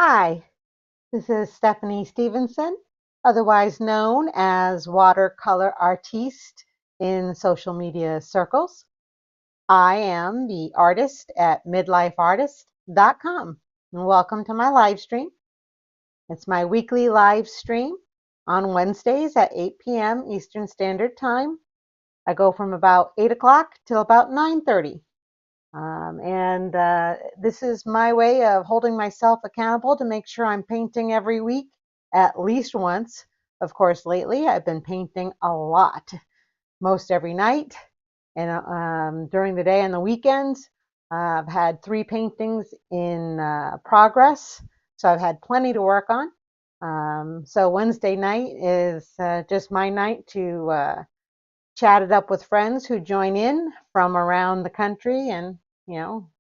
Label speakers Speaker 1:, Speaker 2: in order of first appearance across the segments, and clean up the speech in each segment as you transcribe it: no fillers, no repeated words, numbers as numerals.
Speaker 1: Hi, this is Stephanie Stevenson, otherwise known as Watercolor Artiste in social media circles. I am the artist at midlifeartist.com. Welcome to my live stream. It's my weekly live stream on Wednesdays at 8 p.m. Eastern Standard Time. I go from about 8 o'clock till about 9:30. This is my way of holding myself accountable to make sure I'm painting every week at least once. Of course, lately I've been painting a lot, most every night, and during the day and the weekends. I've had 3 paintings in progress, so I've had plenty to work on. So Wednesday night is just my night to chat it up with friends who join in from around the country and,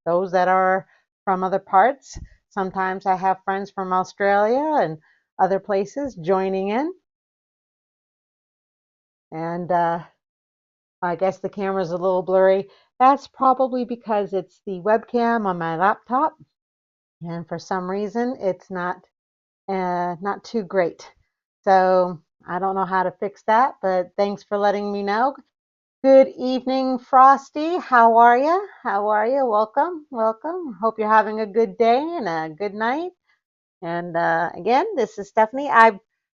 Speaker 1: those that are from other parts. Sometimes I have friends from Australia and other places joining in. And I guess the camera's a little blurry. That's probably because it's the webcam on my laptop. And for some reason, it's not too great. So I don't know how to fix that, but thanks for letting me know. Good evening, Frosty. How are you? How are you? Welcome, welcome. Hope you're having a good day and a good night. And again, this is Stephanie. I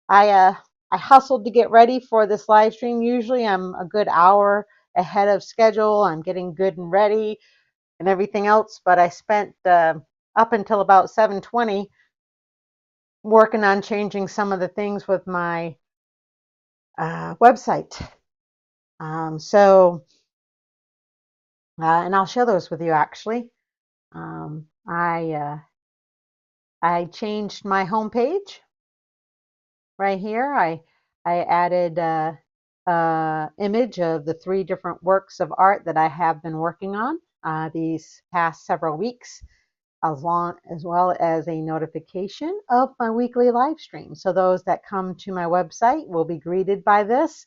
Speaker 1: uh, I hustled to get ready for this live stream. Usually, I'm a good hour ahead of schedule. I'm getting good and ready and everything else. But I spent up until about 7:20 working on changing some of the things with my website. So and I'll share those with you actually. Um, I uh, I changed my homepage right here. I added image of the 3 different works of art that I have been working on these past several weeks, as well as a notification of my weekly live stream. So those that come to my website will be greeted by this.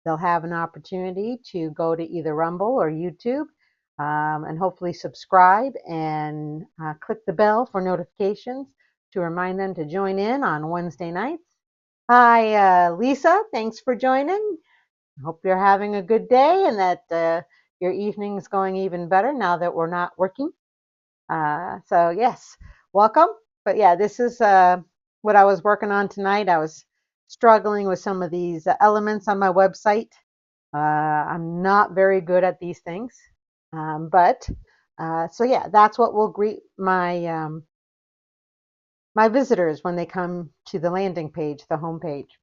Speaker 1: They'll have an opportunity to go to either Rumble or YouTube and hopefully subscribe and click the bell for notifications to remind them to join in on Wednesday nights. Hi, Lisa. Thanks for joining. Hope you're having a good day and that your evening's going even better now that we're not working. So, yes, welcome. But yeah, this is what I was working on tonight. I was struggling with some of these elements on my website. I'm not very good at these things. But so yeah, that's what will greet my visitors when they come to the landing page, the home page.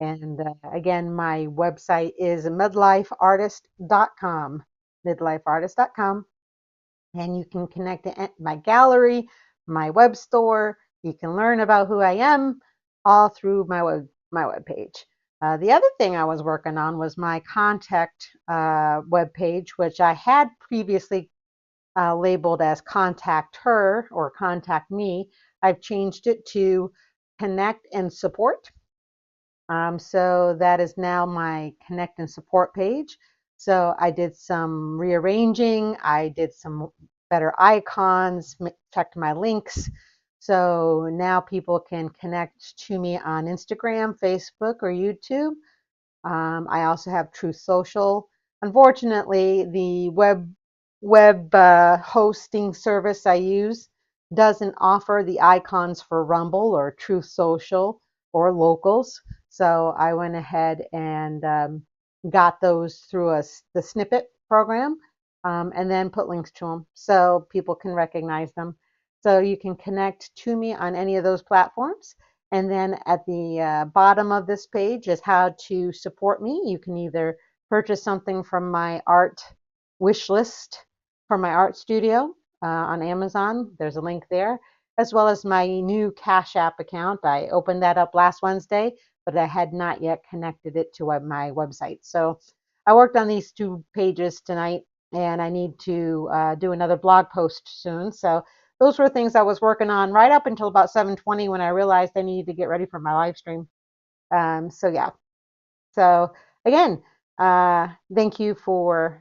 Speaker 1: And again, my website is midlifeartist.com, midlifeartist.com. And you can connect to my gallery, my web store. You can learn about who I am all through my web page. The other thing I was working on was my contact web page, which I had previously labeled as contact her or contact me. I've changed it to connect and support. So that is now my connect and support page. So I did some rearranging. I did some better icons, checked my links. So now people can connect to me on Instagram, Facebook, or YouTube. I also have Truth Social. Unfortunately, the web hosting service I use doesn't offer the icons for Rumble or Truth Social or Locals. So I went ahead and got those through the snippet program and then put links to them so people can recognize them. So you can connect to me on any of those platforms. And then at the bottom of this page is how to support me. You can either purchase something from my art wish list for my art studio on Amazon. There's a link there, as well as my new Cash App account. I opened that up last Wednesday, but I had not yet connected it to my website. So I worked on these 2 pages tonight, and I need to do another blog post soon. So those were things I was working on right up until about 7:20 when I realized I needed to get ready for my live stream. So yeah. So again, thank you for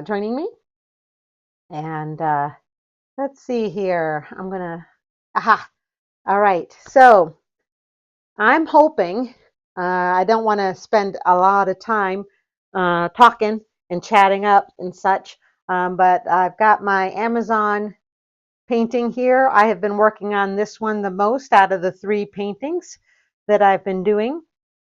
Speaker 1: joining me. And let's see here. Aha. All right, so I'm hoping, I don't want to spend a lot of time talking and chatting up and such, but I've got my Amazon painting here. I have been working on this one the most out of the 3 paintings that I've been doing.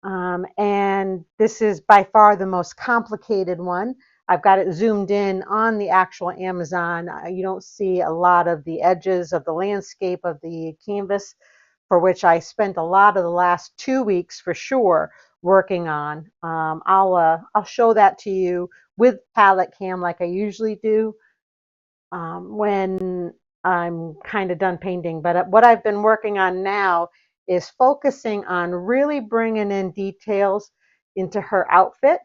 Speaker 1: And this is by far the most complicated one. I've got it zoomed in on the actual Amazon. You don't see a lot of the edges of the landscape of the canvas, for which I spent a lot of the last 2 weeks for sure working on. I'll show that to you with palette cam like I usually do when I'm kind of done painting. But what I've been working on now is focusing on really bringing in details into her outfit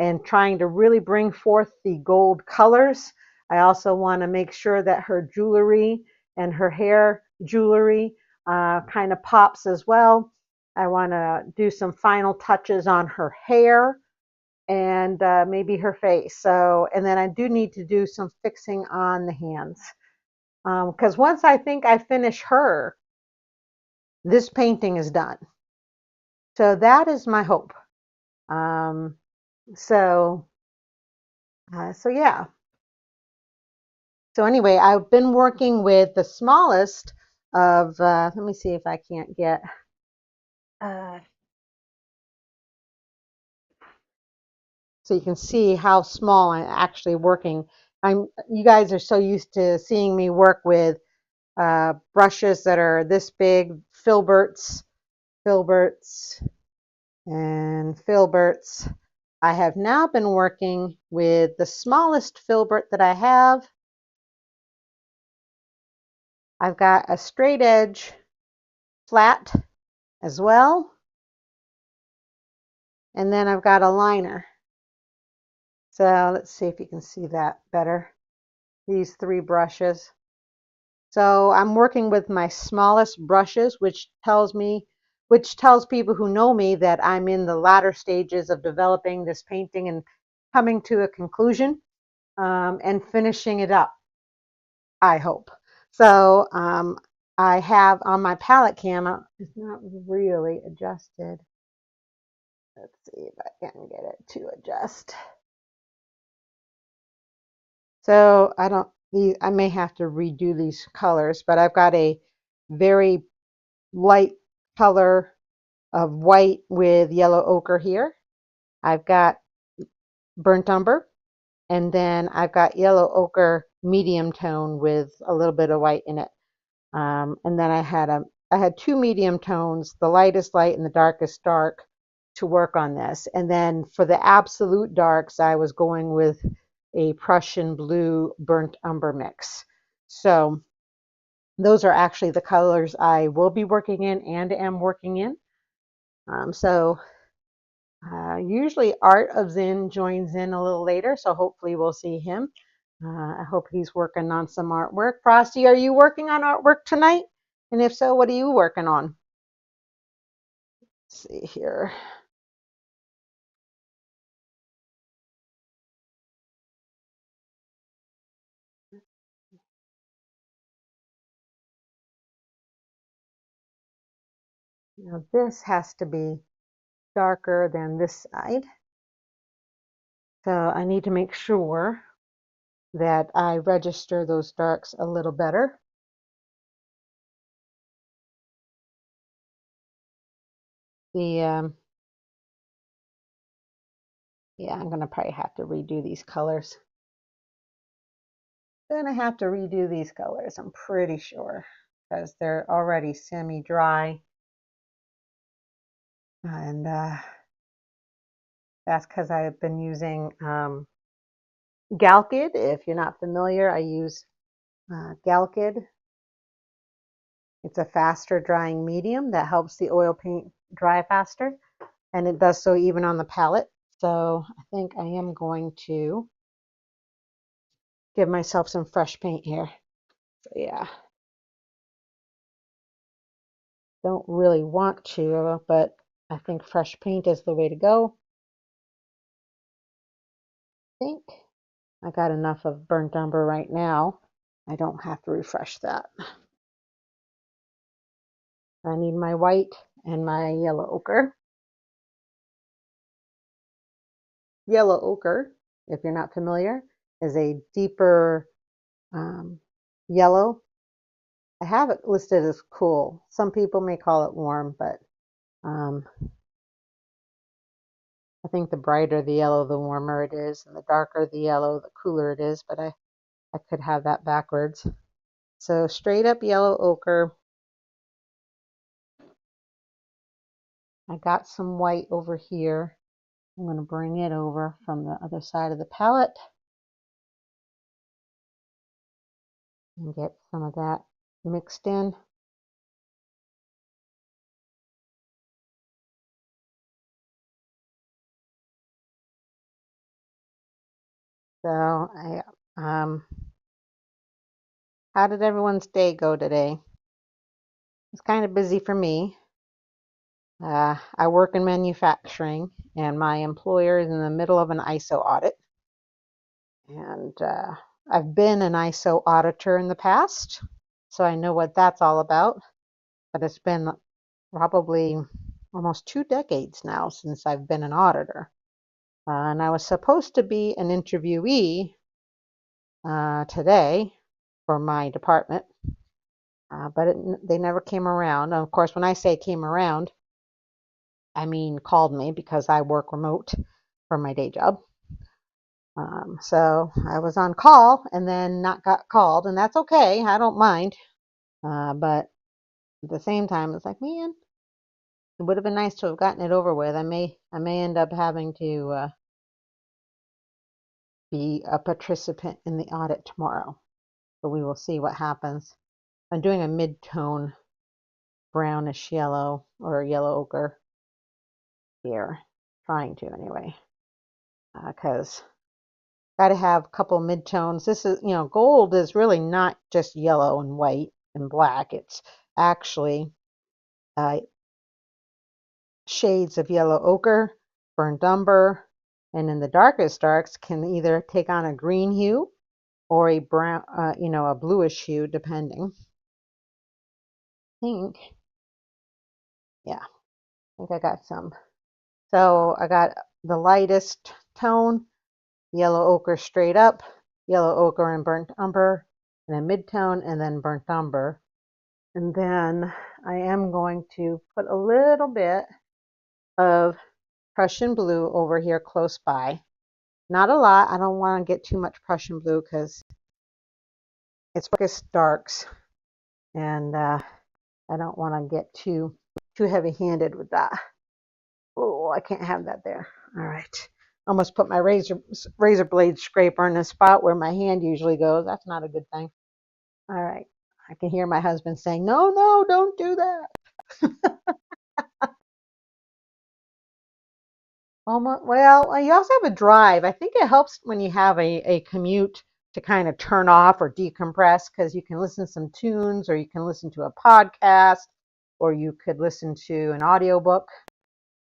Speaker 1: and trying to really bring forth the gold colors. I also want to make sure that her jewelry and her hair jewelry kind of pops as well. I want to do some final touches on her hair and maybe her face. So, and then I do need to do some fixing on the hands. Because once I think I finish her, this painting is done. So that is my hope. Um, so, so yeah. So anyway, I've been working with the smallest of, let me see if I can't get, uh, so you can see how small I'm actually working. You guys are so used to seeing me work with brushes that are this big, filberts, filberts, and filberts. I have now been working with the smallest filbert that I have. I've got a straight edge flat as well. And then I've got a liner. So let's see if you can see that better. These 3 brushes. So I'm working with my smallest brushes, which tells people who know me that I'm in the latter stages of developing this painting and coming to a conclusion and finishing it up, I hope. So I have on my palette cam, it's not really adjusted. Let's see if I can get it to adjust. So I may have to redo these colors, but I've got a very light color of white with yellow ochre here. I've got burnt umber, and then I've got yellow ochre medium tone with a little bit of white in it. And then I had 2 medium tones, the lightest light and the darkest dark, to work on this. And then for the absolute darks, I was going with a Prussian blue burnt umber mix. So those are actually the colors I will be working in and am working in. Usually Art of Zen joins in a little later, so hopefully we'll see him. I hope he's working on some artwork. Frosty, are you working on artwork tonight? And if so, what are you working on? Let's see here. Now this has to be darker than this side. So I need to make sure that I register those darks a little better. Yeah, I'm gonna probably have to redo these colors. Gonna have to redo these colors, I'm pretty sure, because they're already semi-dry. And that's because I've been using Galkid. If you're not familiar, I use Galkid. It's a faster drying medium that helps the oil paint dry faster, and it does so even on the palette. So I think I am going to give myself some fresh paint here. So yeah, don't really want to, but I think fresh paint is the way to go. I think I got enough of burnt umber right now. I don't have to refresh that. I need my white and my yellow ochre. Yellow ochre, if you're not familiar, is a deeper yellow. I have it listed as cool. Some people may call it warm, but I think the brighter the yellow, the warmer it is, and the darker the yellow, the cooler it is, but I could have that backwards. So straight up yellow ochre. I got some white over here. I'm going to bring it over from the other side of the palette and get some of that mixed in. So how did everyone's day go today? It's kind of busy for me. I work in manufacturing, and my employer is in the middle of an ISO audit. And I've been an ISO auditor in the past, so I know what that's all about. But it's been probably almost 2 decades now since I've been an auditor. And I was supposed to be an interviewee today for my department, but they never came around. And of course, when I say came around, I mean called me because I work remote for my day job. So I was on call and then not got called, and that's okay. I don't mind. But at the same time, it's like, man, it would have been nice to have gotten it over with. I may end up having to be a participant in the audit tomorrow, but we will see what happens. I'm doing a mid-tone brownish yellow or yellow ochre here, trying to anyway, because got to have a couple mid-tones. This is, gold is really not just yellow and white and black. It's actually shades of yellow ochre, burnt umber, and in the darkest darks can either take on a green hue or a brown, a bluish hue, depending. Yeah, I think I got some. So I got the lightest tone, yellow ochre straight up, yellow ochre and burnt umber, and then mid-tone, and then burnt umber. And then I am going to put a little bit of Prussian blue over here close by. Not a lot. I don't want to get too much Prussian blue because it's darkest darks, and I don't want to get too heavy-handed with that. Oh, I can't have that there. All right. Almost put my razor blade scraper in the spot where my hand usually goes. That's not a good thing. All right. I can hear my husband saying, no, no, don't do that. Well, you also have a drive. I think it helps when you have a commute to kind of turn off or decompress, because you can listen to some tunes, or you can listen to a podcast, or you could listen to an audiobook.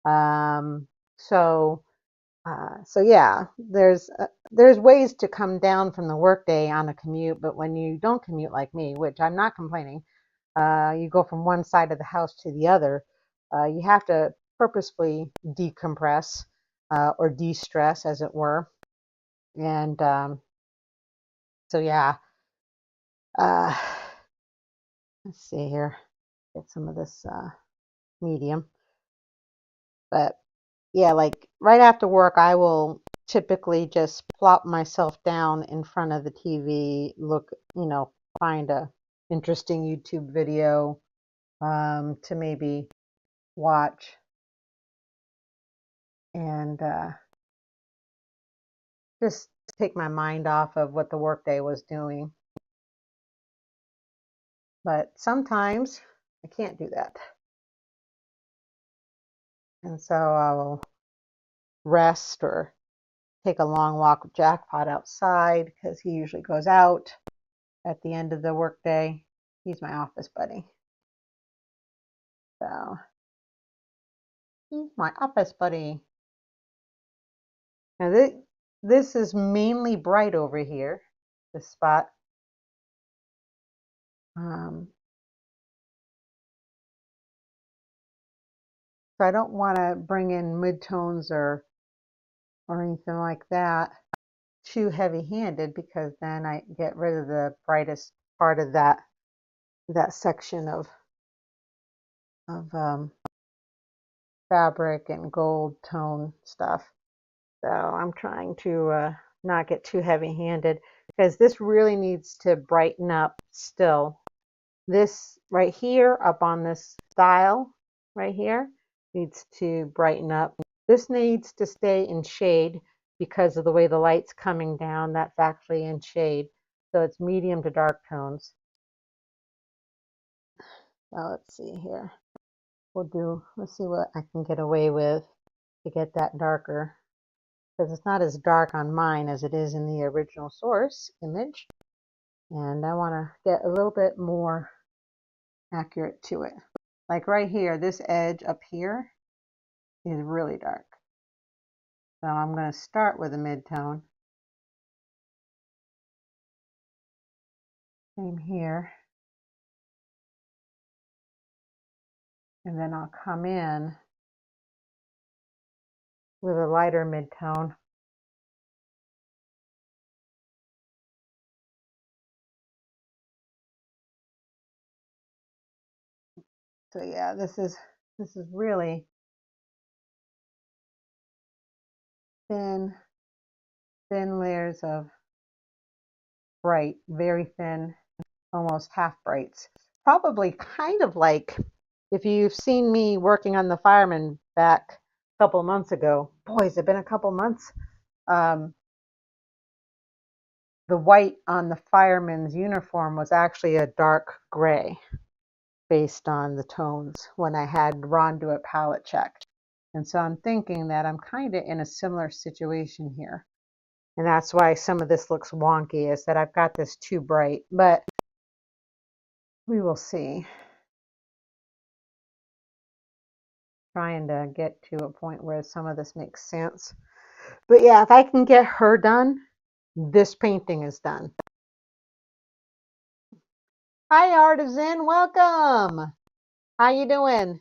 Speaker 1: So yeah, there's ways to come down from the workday on a commute, but when you don't commute like me, which I'm not complaining, you go from one side of the house to the other, you have to purposefully decompress or de-stress, as it were. And so yeah, uh, let's see here, get some of this medium. But yeah, like right after work, I will typically just plop myself down in front of the TV, look, find a interesting YouTube video to maybe watch, and just take my mind off of what the workday was doing. But sometimes I can't do that. And so I will rest or take a long walk with Jackpot outside, because he usually goes out at the end of the workday. He's my office buddy. So he's my office buddy. Now this is mainly bright over here, this spot. So I don't want to bring in midtones or anything like that too heavy-handed, because then I get rid of the brightest part of that section of fabric and gold tone stuff. So I'm trying to not get too heavy-handed, because this really needs to brighten up still. This right here up on this dial right here needs to brighten up. This needs to stay in shade because of the way the light's coming down. That's actually in shade. So it's medium to dark tones. Now let's see here. Let's see what I can get away with to get that darker, because it's not as dark on mine as it is in the original source image. And I want to get a little bit more accurate to it. Like right here, this edge up here is really dark. So I'm going to start with a mid-tone. Same here. And then I'll come in with a lighter mid-tone. So yeah, this is really thin layers of bright, very thin, almost half brights. Probably kind of like if you've seen me working on the Fireman back a couple months ago. Boy, has it been a couple months. The white on the fireman's uniform was actually a dark gray based on the tones when I had Ron do a palette check. And so I'm thinking that I'm kind of in a similar situation here. And that's why some of this looks wonky, is that I've got this too bright, but we will see. Trying to get to a point where some of this makes sense. But yeah, if I can get her done, this painting is done. Hi, Artisan, welcome. How you doing?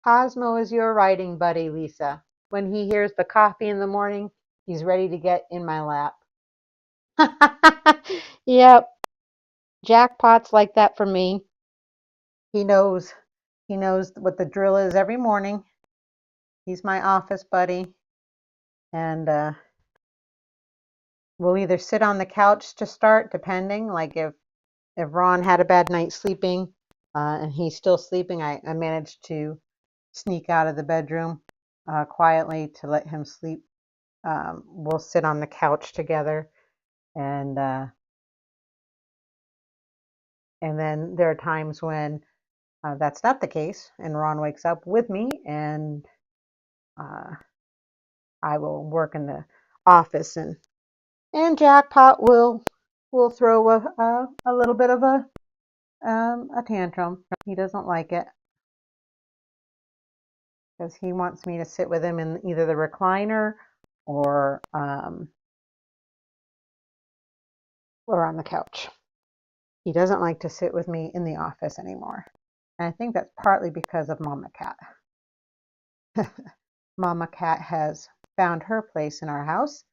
Speaker 1: Cosmo is your writing buddy, Lisa. When he hears the coffee in the morning, he's ready to get in my lap. Yep, jackpot's like that for me. He knows what the drill is every morning. He's my office buddy, and we'll either sit on the couch to start, depending. Like if Ron had a bad night sleeping, and he's still sleeping, I managed to sneak out of the bedroom quietly to let him sleep. We'll sit on the couch together, and then there are times when that's not the case, and Ron wakes up with me, and I will work in the office, and Jackpot will throw a little bit of a tantrum. He doesn't like it because he wants me to sit with him in either the recliner or on the couch. He doesn't like to sit with me in the office anymore. And I think that's partly because of Mama Cat. Mama Cat has found her place in our house,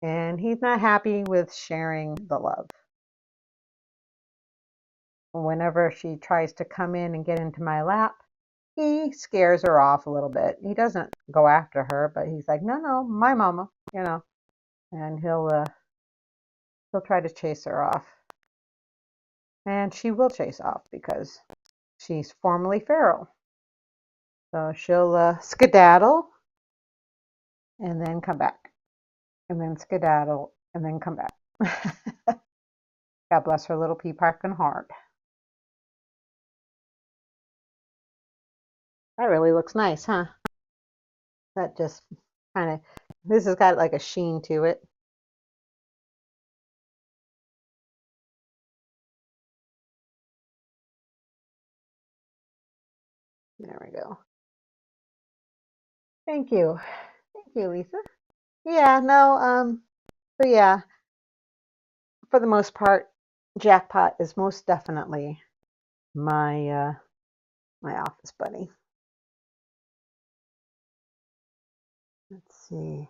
Speaker 1: and he's not happy with sharing the love. Whenever she tries to come in and get into my lap, he scares her off a little bit. He doesn't go after her, but he's like, no, my mama, and he'll try to chase her off. And she will chase off because she's formerly feral. So she'll skedaddle and then come back, and then skedaddle and then come back. God bless her little pea parking heart. That really looks nice, huh? That just kind of, this has got like a sheen to it. There we go. Thank you. Thank you, Lisa. Yeah, no, so yeah, for the most part, Jackpot is most definitely my my office buddy. see.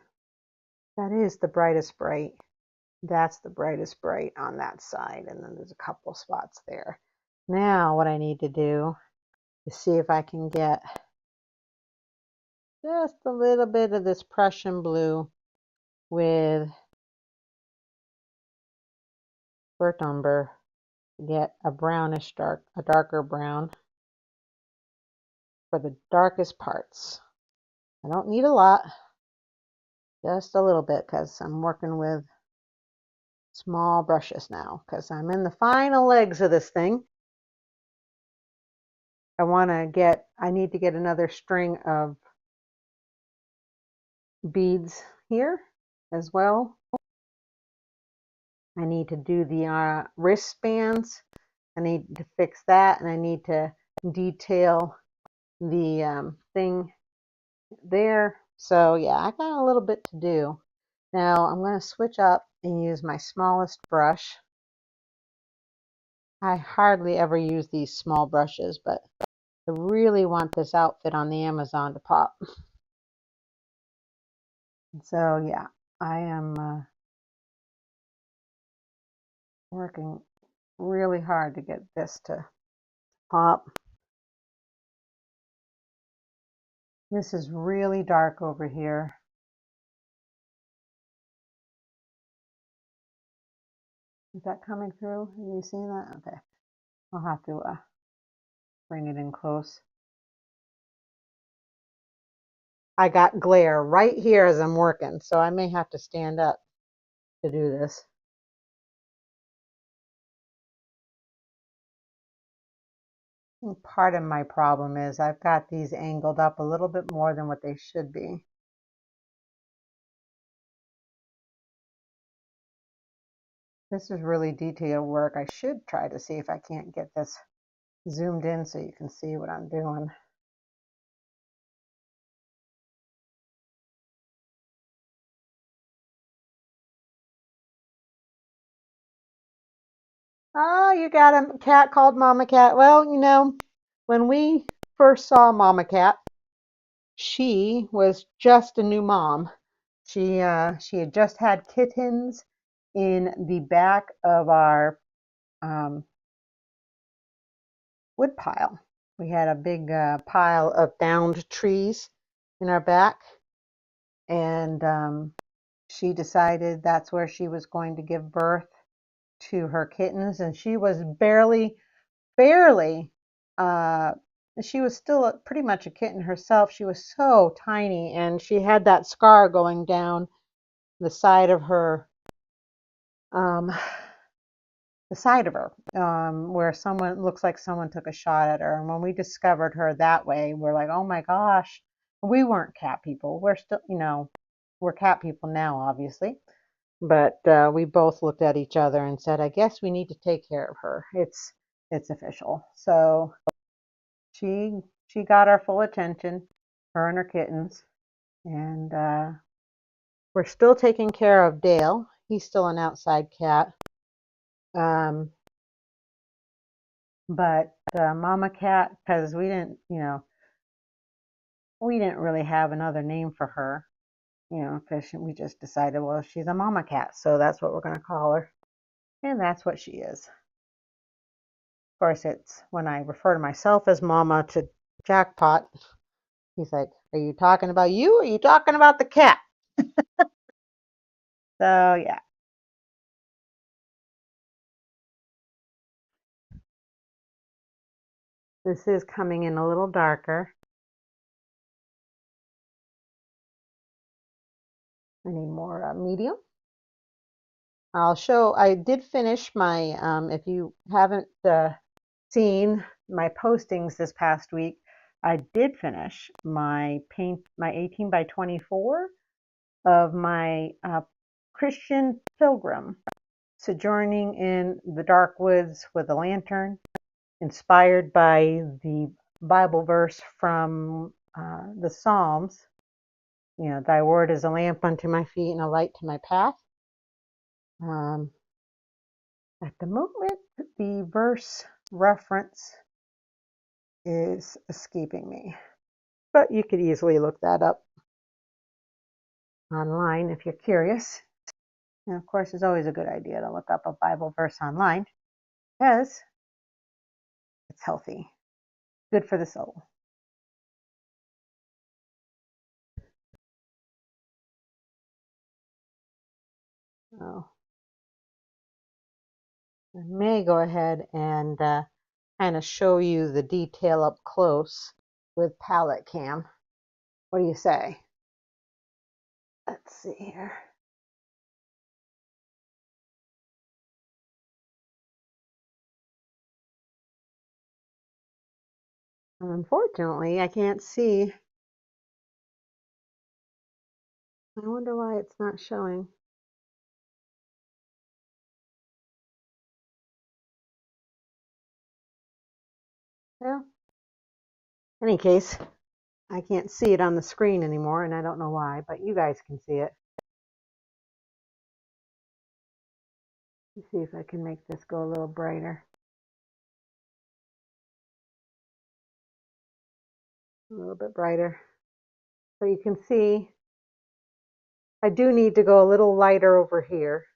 Speaker 1: That is the brightest bright. That's the brightest bright on that side. And then there's a couple spots there. Now what I need to do is see if I can get just a little bit of this Prussian blue with burnt umber to get a brownish dark, a darker brown for the darkest parts. I don't need a lot, just a little bit, because I'm working with small brushes now, because I'm in the final legs of this thing. I need to get another string of beads here as well. I need to do the wristbands. I need to fix that, and I need to detail the thing there. So yeah, I got a little bit to do. Now I'm going to switch up and use my smallest brush. I hardly ever use these small brushes, but I really want this outfit on the Amazon to pop. So yeah, I am working really hard to get this to pop. This is really dark over here. Is that coming through? Are you seeing that? Okay. I'll have to bring it in close. I got glare right here as I'm working, so I may have to stand up to do this. Part of my problem is I've got these angled up a little bit more than what they should be. This is really detailed work. I should try to see if I can't get this zoomed in so you can see what I'm doing. Oh, you got a cat called Mama Cat. Well, you know, when we first saw Mama Cat, she was just a new mom. She had just had kittens in the back of our wood pile. We had a big pile of downed trees in our back, and she decided that's where she was going to give birth to her kittens, and she was barely, uh, she was still pretty much a kitten herself. She was so tiny, and she had that scar going down the side of her, um, where someone looks like someone took a shot at her. And when we discovered her that way, we're like, oh my gosh, we weren't cat people. We're still, you know, we're cat people now, obviously. But we both looked at each other and said, I guess we need to take care of her. It's official. So she got our full attention, her and her kittens. And we're still taking care of Dale. He's still an outside cat. But Mama Cat, because we didn't, you know, we didn't really have another name for her, you know, because we just decided, well, she's a Mama Cat, so that's what we're going to call her. And that's what she is. Of course, it's when I refer to myself as Mama to Jackpot, he's like, are you talking about you or are you talking about the cat? So, yeah. This is coming in a little darker. I need more medium. I did finish my, if you haven't seen my postings this past week, I did finish my 18 by 24 of my Christian pilgrim sojourning in the dark woods with a lantern, inspired by the Bible verse from the Psalms. You know, thy word is a lamp unto my feet and a light to my path. At the moment, the verse reference is escaping me, but you could easily look that up. online if you're curious. And of course, it's always a good idea to look up a Bible verse online because it's healthy, good for the soul. So I may go ahead and kind of show you the detail up close with palette cam. What do you say? Let's see here. Unfortunately, I can't see. I wonder why it's not showing. Well, in any case, I can't see it on the screen anymore, and I don't know why, but you guys can see it. Let's see if I can make this go a little brighter. A little bit brighter. So you can see I do need to go a little lighter over here.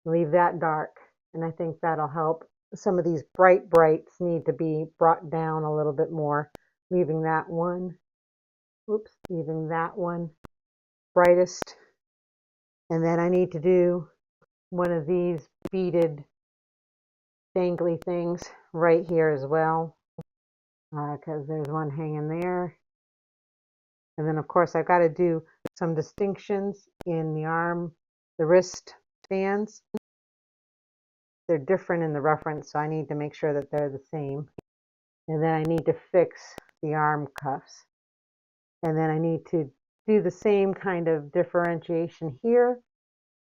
Speaker 1: Leave that dark, and I think that'll help. Some of these brights need to be brought down a little bit more. Leaving that one, leaving that one brightest. And then I need to do one of these beaded dangly things right here as well, because there's one hanging there. And then of course I've got to do some distinctions in the arm, the wrist bands. They're different in the reference, so I need to make sure that they're the same. And then I need to fix the arm cuffs. And then I need to do the same kind of differentiation here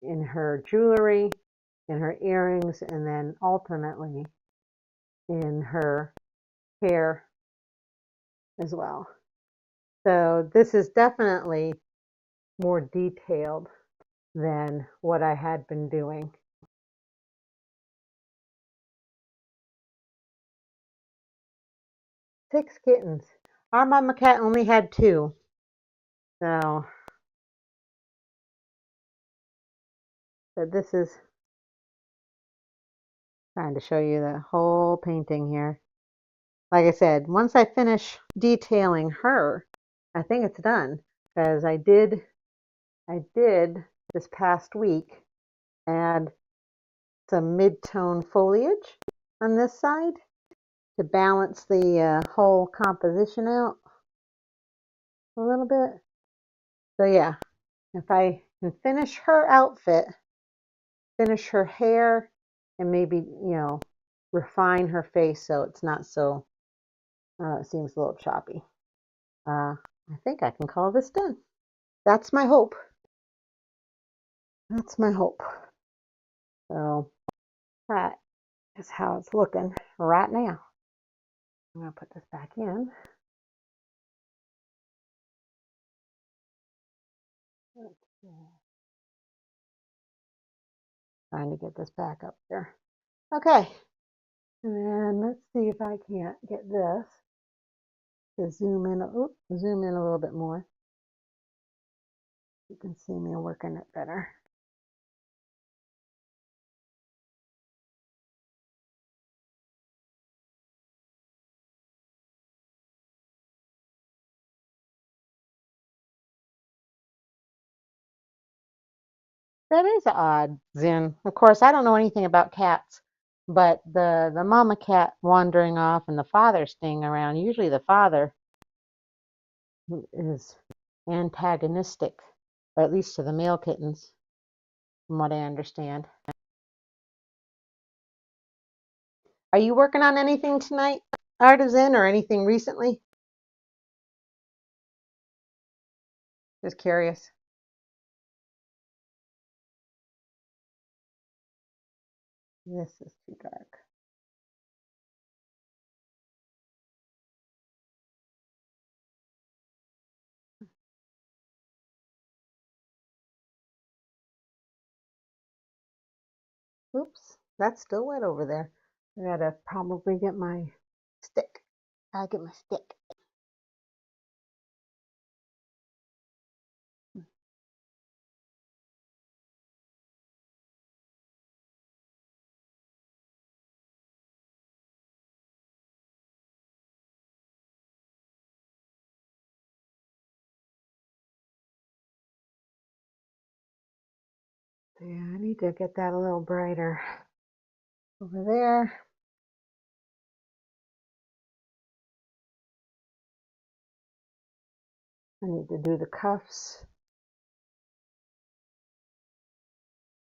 Speaker 1: in her jewelry, in her earrings, and then ultimately in her hair as well. So this is definitely more detailed than what I had been doing. Six kittens. Our mama cat only had two. So, but this is trying to show you the whole painting here. Like I said, once I finish detailing her, I think it's done, because I did this past week add some mid-tone foliage on this side to balance the whole composition out a little bit. So yeah, if I can finish her outfit, finish her hair, and maybe, refine her face so it's not so, it seems a little choppy. I think I can call this done. That's my hope. That's my hope. So that is how it's looking right now. I'm going to put this back in. Trying to get this back up there. Okay. And then let's see if I can't get this to zoom in. Zoom in a little bit more. You can see me working it better. That is odd, Zen. Of course, I don't know anything about cats, but the mama cat wandering off and the father staying around, usually the father is antagonistic, or at least to the male kittens, from what I understand. Are you working on anything tonight, Artisan, or anything recently? Just curious. This is too dark. Oops, that's still wet over there. I gotta probably get my stick. I'll get my stick. Yeah, I need to get that a little brighter. Over there. I need to do the cuffs.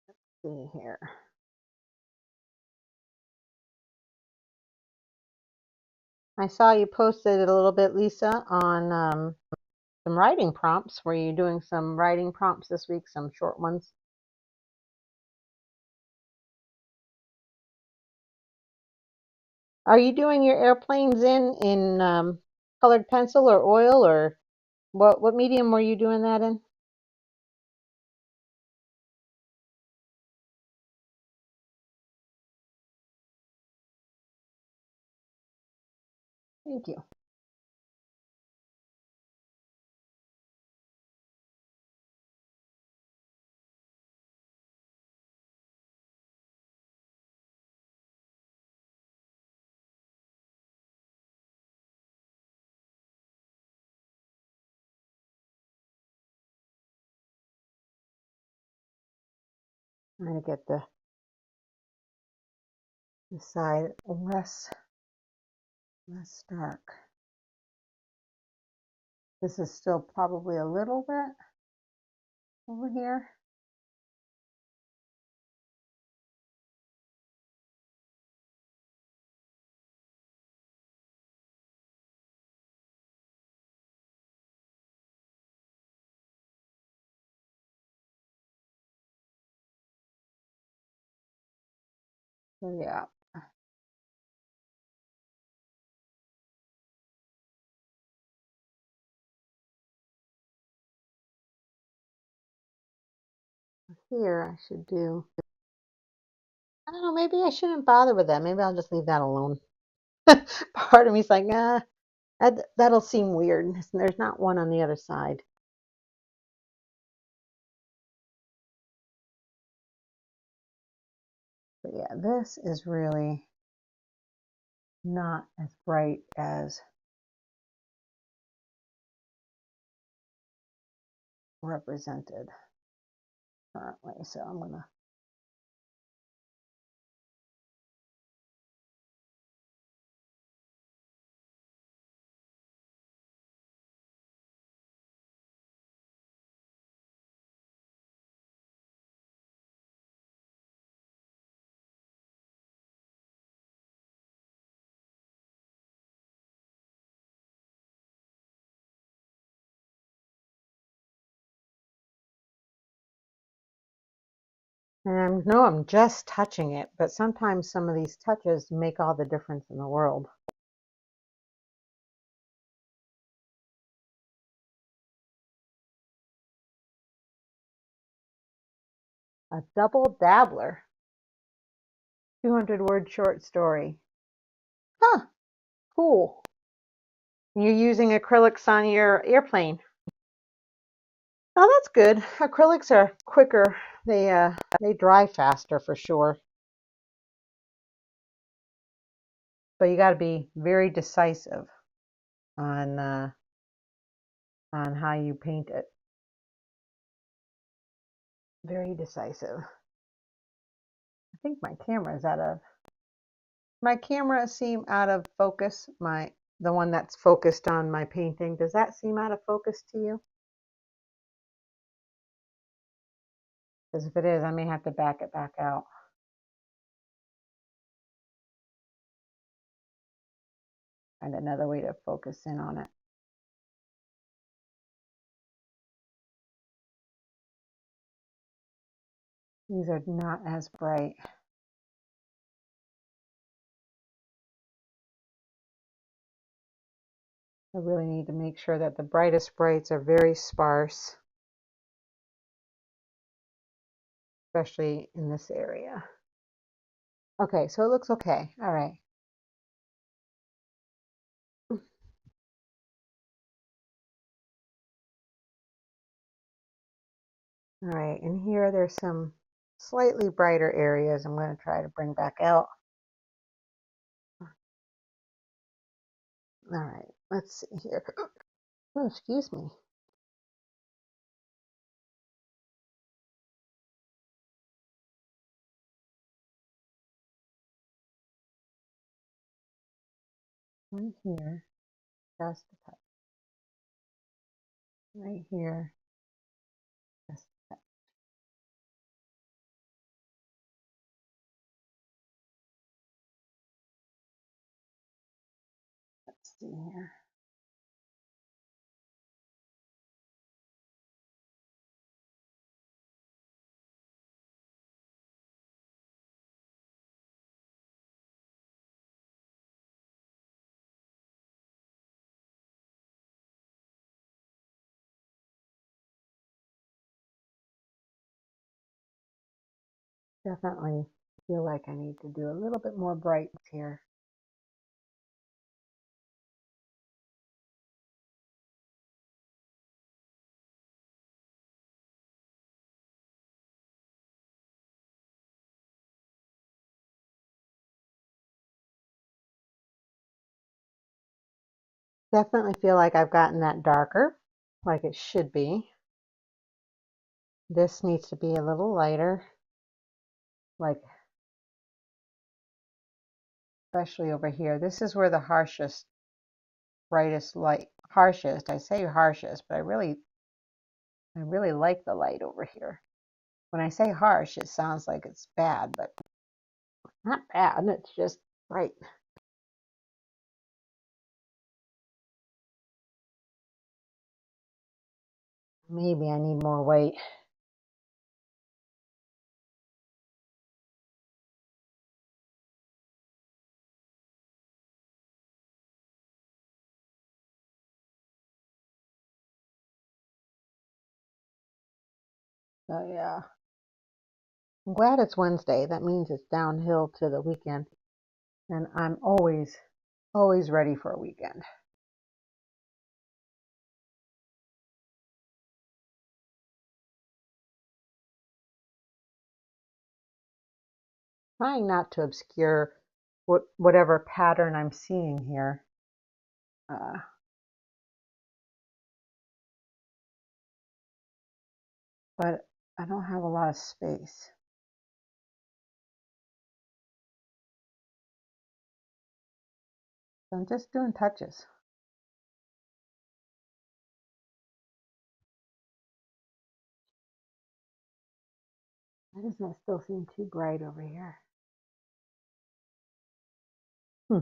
Speaker 1: Let's see here. I saw you posted it a little bit, Lisa, on some writing prompts. Were you doing some writing prompts this week, some short ones? Are you doing your airplanes in colored pencil or oil, or what medium were you doing that in? Thank you. I'm going to get the side less dark. This is still probably a little bit over here. So yeah. Here I should do, I don't know, maybe I shouldn't bother with that. Maybe I'll just leave that alone. Part of me is like, that'll seem weird. There's not one on the other side. But yeah, this is really not as bright as represented currently. So I'm gonna, and I know I'm just touching it, but sometimes some of these touches make all the difference in the world. A double dabbler, 200-word short story. Huh, cool. You're using acrylics on your airplane. Oh, that's good. Acrylics are quicker. They dry faster for sure. But you got to be very decisive on how you paint it. Very decisive. I think my camera is my camera seem out of focus. The one that's focused on my painting. Does that seem out of focus to you? Because if it is, I may have to back it back out. Find another way to focus in on it. These are not as bright. I really need to make sure that the brightest brights are very sparse, especially in this area. Okay, so it looks okay. All right. All right, and here there's some slightly brighter areas I'm going to try to bring back out. All right, let's see here. Oh, excuse me. Right here, just a touch. Right here, just a touch. Let's see here. Definitely feel like I need to do a little bit more brights here. Definitely feel like I've gotten that darker, like it should be. This needs to be a little lighter, like especially over here. This is where the harshest, brightest light, harshest, I say harshest, but I really like the light over here. When I say harsh, it sounds like it's bad, but not bad, it's just bright. Maybe I need more white. So yeah, I'm glad it's Wednesday. That means it's downhill to the weekend, and I'm always ready for a weekend. Trying not to obscure whatever pattern I'm seeing here. But I don't have a lot of space. So I'm just doing touches. Why doesn't it still seem too bright over here? Hmm.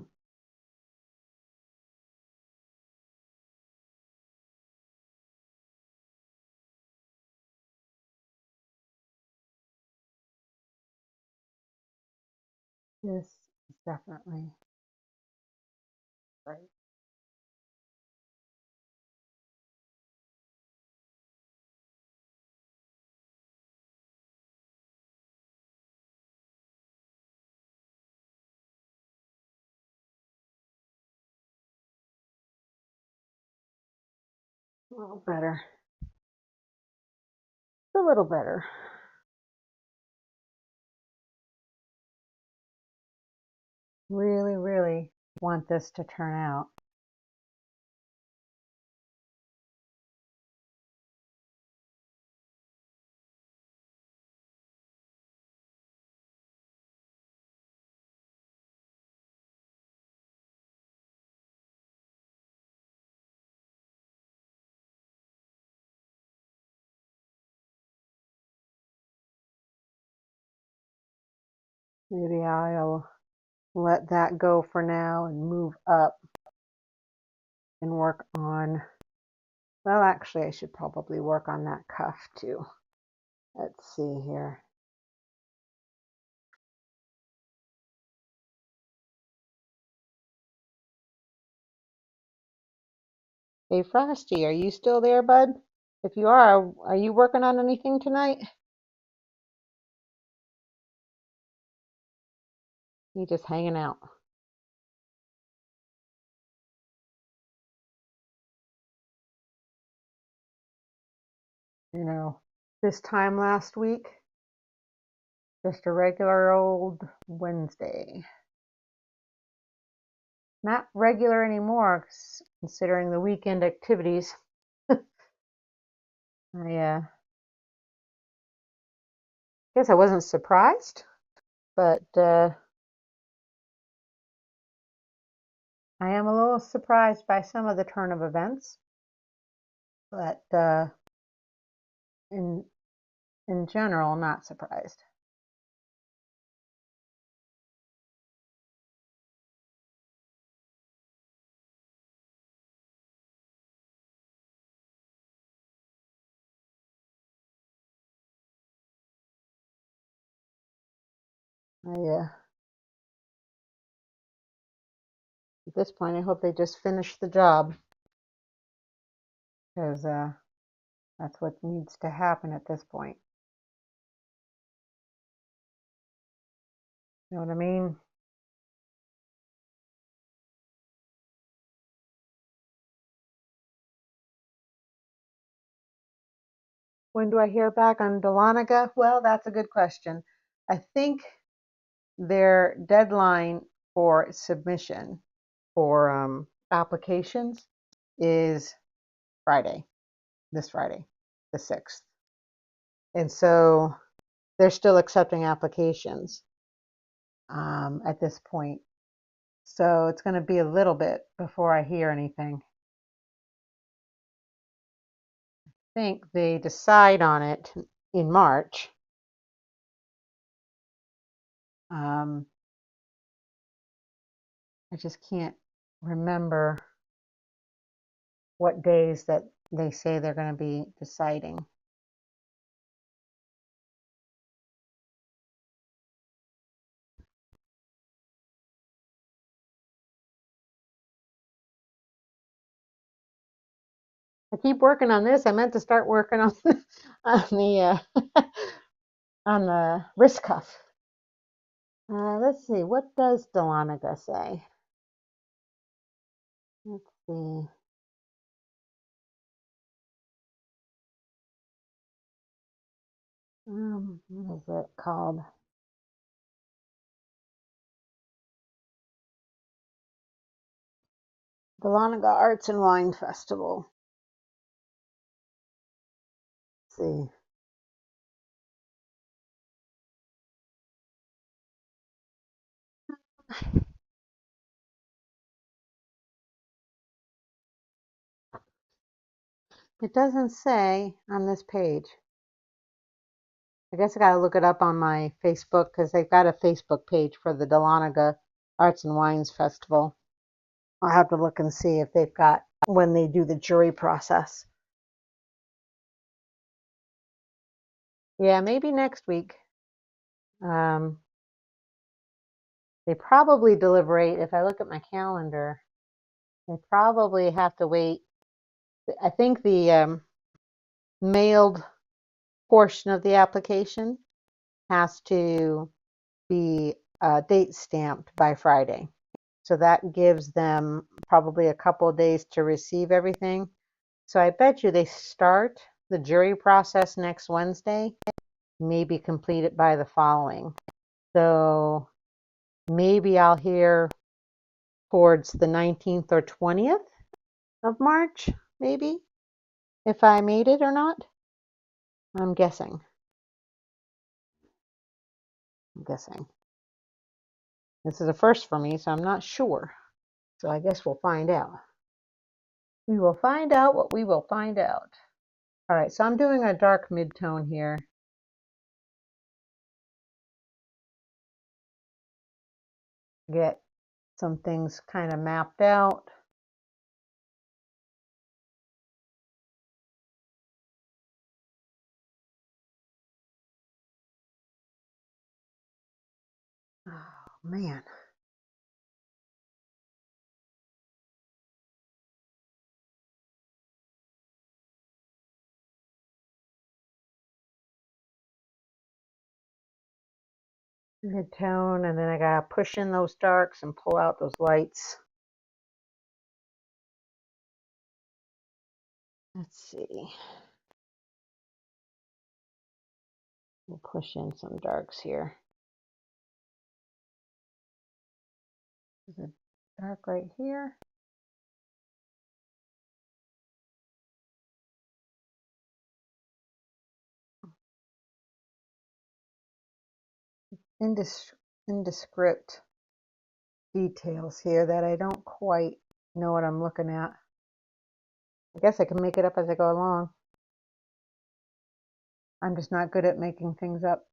Speaker 1: This is definitely bright. A little better. A little better. Really want this to turn out. Maybe I'll let that go for now and move up and work on, well, actually, I should probably work on that cuff too. Let's see here. Hey, Frosty, are you still there, bud? If you are you working on anything tonight? You just hanging out. You know, this time last week, just a regular old Wednesday. Not regular anymore, considering the weekend activities. I guess I wasn't surprised, but I am a little surprised by some of the turn of events, but in general, not surprised. At this point, I hope they just finish the job, because that's what needs to happen at this point. You know what I mean? When do I hear back on Dahlonega? Well, that's a good question. I think their deadline for submission for applications is Friday, this Friday, the 6th. And so they're still accepting applications at this point. So it's going to be a little bit before I hear anything. I think they decide on it in March. I just can't remember what days that they say they're going to be deciding. I keep working on this. I meant to start working on on the on the wrist cuff. Let's see. What does Dahlonega say? Let's see. What is it called? Dahlonega Arts and Wine Festival. Let's see. It doesn't say on this page. I guess I got to look it up on my Facebook, because they've got a Facebook page for the Dahlonega Arts and Wines Festival. I'll have to look and see if they've got when they do the jury process. Yeah, maybe next week. They probably deliberate. If I look at my calendar, they probably have to wait. I think the mailed portion of the application has to be date stamped by Friday. So that gives them probably a couple of days to receive everything. So I bet you they start the jury process next Wednesday, maybe complete it by the following. So maybe I'll hear towards the 19th or 20th of March, maybe, if I made it or not. I'm guessing. This is a first for me, so I'm not sure. So I guess we'll find out. We will find out what we will find out. All right, so I'm doing a dark mid-tone here. Get some things kind of mapped out. Oh, man. Mid-tone, and then I gotta push in those darks and pull out those lights. Let's see. We'll push in some darks here. There's a dark right here. Indescript. details here that I don't quite know what I'm looking at. I guess I can make it up as I go along. I'm just not good at making things up.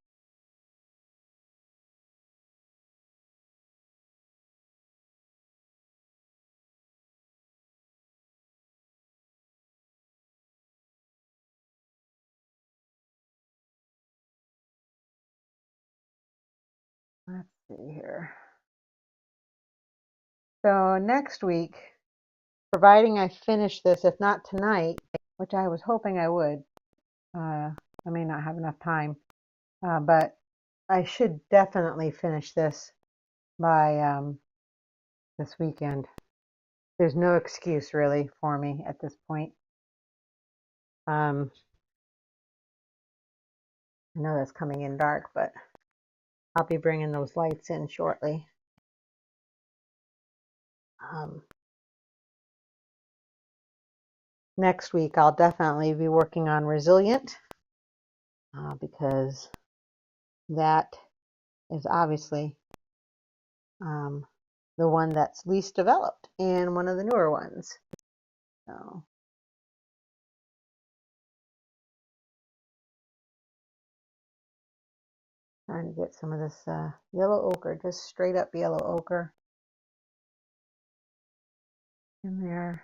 Speaker 1: Let's see here. So next week, providing I finish this, if not tonight, which I was hoping I would, I may not have enough time, but I should definitely finish this by this weekend. There's no excuse really for me at this point. I know that's coming in dark, but I'll be bringing those lights in shortly. Next week, I'll definitely be working on Resilient because that is obviously the one that's least developed and one of the newer ones. So trying to get some of this yellow ochre, just straight up yellow ochre in there.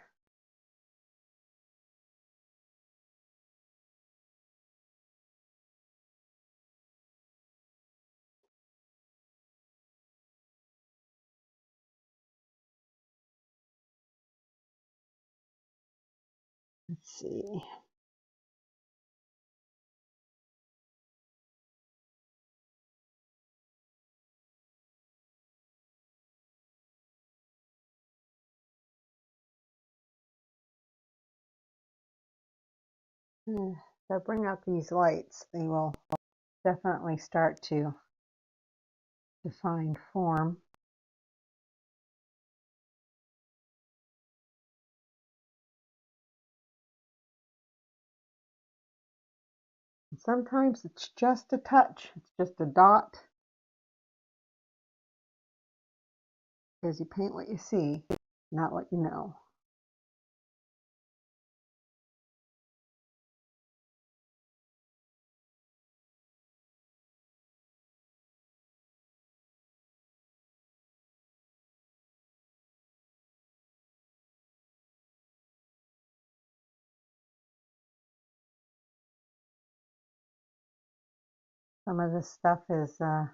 Speaker 1: Let's see. If I bring out these lights, they will definitely start to define form. And sometimes it's just a touch, it's just a dot. Because you paint what you see, not what you know. Some of this stuff is I'm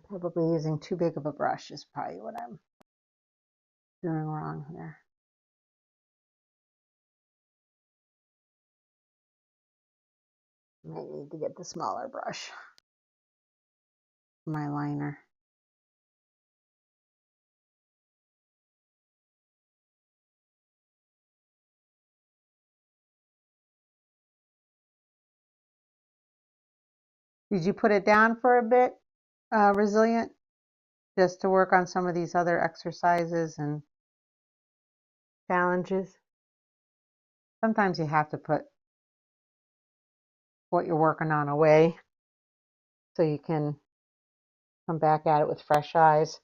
Speaker 1: probably using too big of a brush is probably what I'm doing wrong here. Might need to get the smaller brush for my liner. Did you put it down for a bit, Resilient, just to work on some of these other exercises and challenges? Sometimes you have to put what you're working on away so you can come back at it with fresh eyes.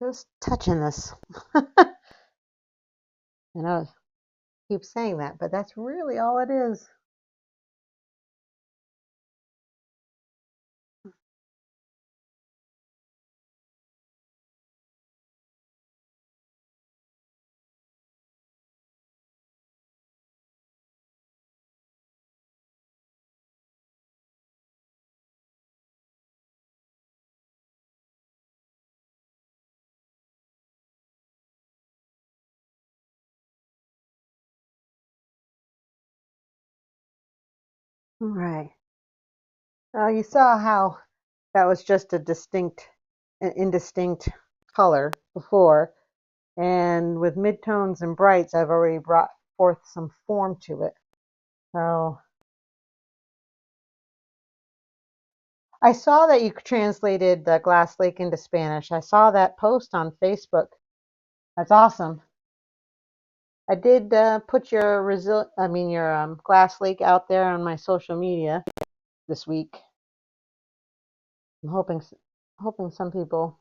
Speaker 1: Just touching this. I know I keep saying that, but that's really all it is. All right. You saw how that was just an indistinct color before. And with midtones and brights, I've already brought forth some form to it. So I saw that you translated the Glass Lake into Spanish. I saw that post on Facebook. That's awesome. I did put your Glass Lake out there on my social media this week. I'm hoping some people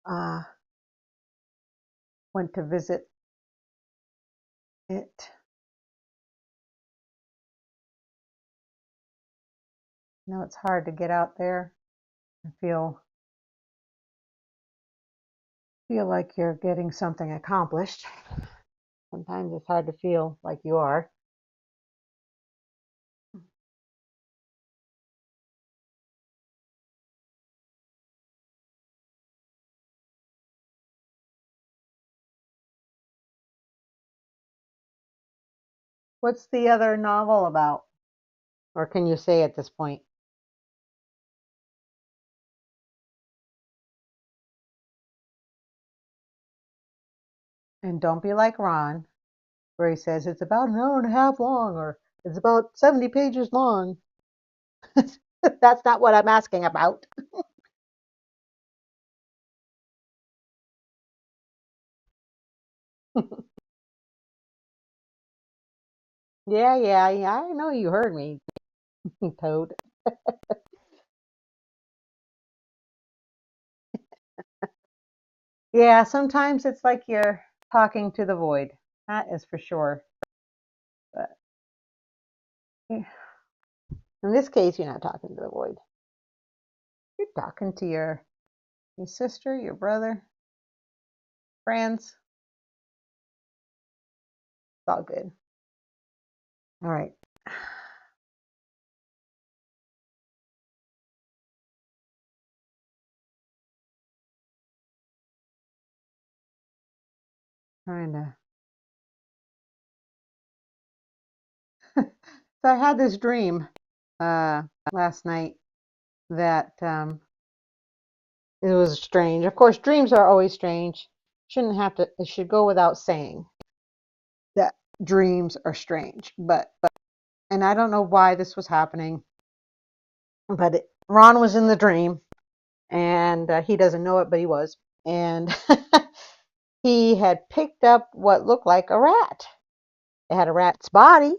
Speaker 1: uh, went to visit it. I know it's hard to get out there. I feel like you're getting something accomplished. Sometimes it's hard to feel like you are. What's the other novel about? Or can you say at this point? And don't be like Ron, where he says it's about an hour and a half long or it's about 70 pages long. That's not what I'm asking about. Yeah. I know you heard me, Toad. Yeah, sometimes it's like you're talking to the void. That is for sure. But in this case, you're not talking to the void. You're talking to your sister, your brother, friends. It's all good. All right. Trying to. So I had this dream last night that it was strange. Of course, dreams are always strange. Shouldn't have to. It should go without saying that dreams are strange. But and I don't know why this was happening. But Ron was in the dream, and he doesn't know it, but he was, and he had picked up what looked like a rat. It had a rat's body,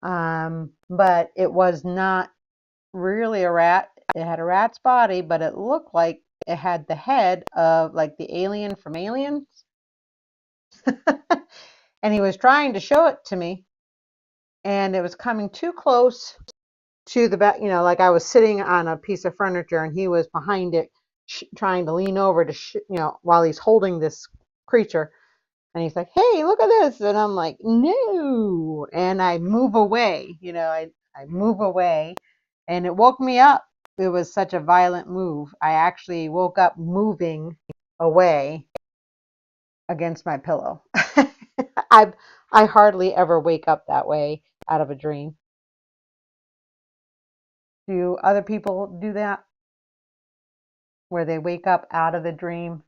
Speaker 1: but it was not really a rat. It had a rat's body, but it looked like it had the head of like the alien from Aliens. And he was trying to show it to me, and it was coming too close to the back, like I was sitting on a piece of furniture and he was behind it trying to lean over to while he's holding this creature, and he's like, hey, look at this, and I'm like, no, and I move away, I move away, and it woke me up. It was such a violent move. I actually woke up moving away against my pillow. I hardly ever wake up that way out of a dream. Do other people do that? Where they wake up out of the dream,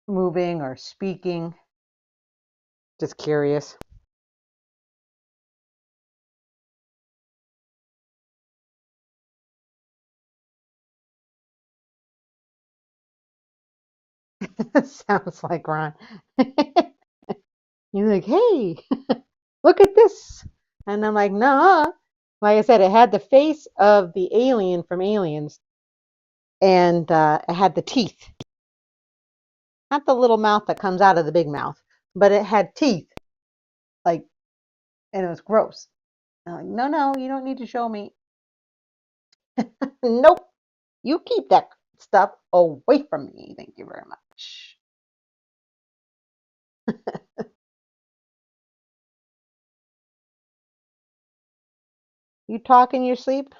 Speaker 1: moving or speaking? Just curious. Sounds like Ron. You're like, hey, look at this. And I'm like, nah. Like I said, it had the face of the alien from Aliens, and it had the teeth. Not the little mouth that comes out of the big mouth, but it had teeth. Like, and it was gross. I'm like, no, you don't need to show me. Nope. You keep that stuff away from me. Thank you very much. You talk in your sleep?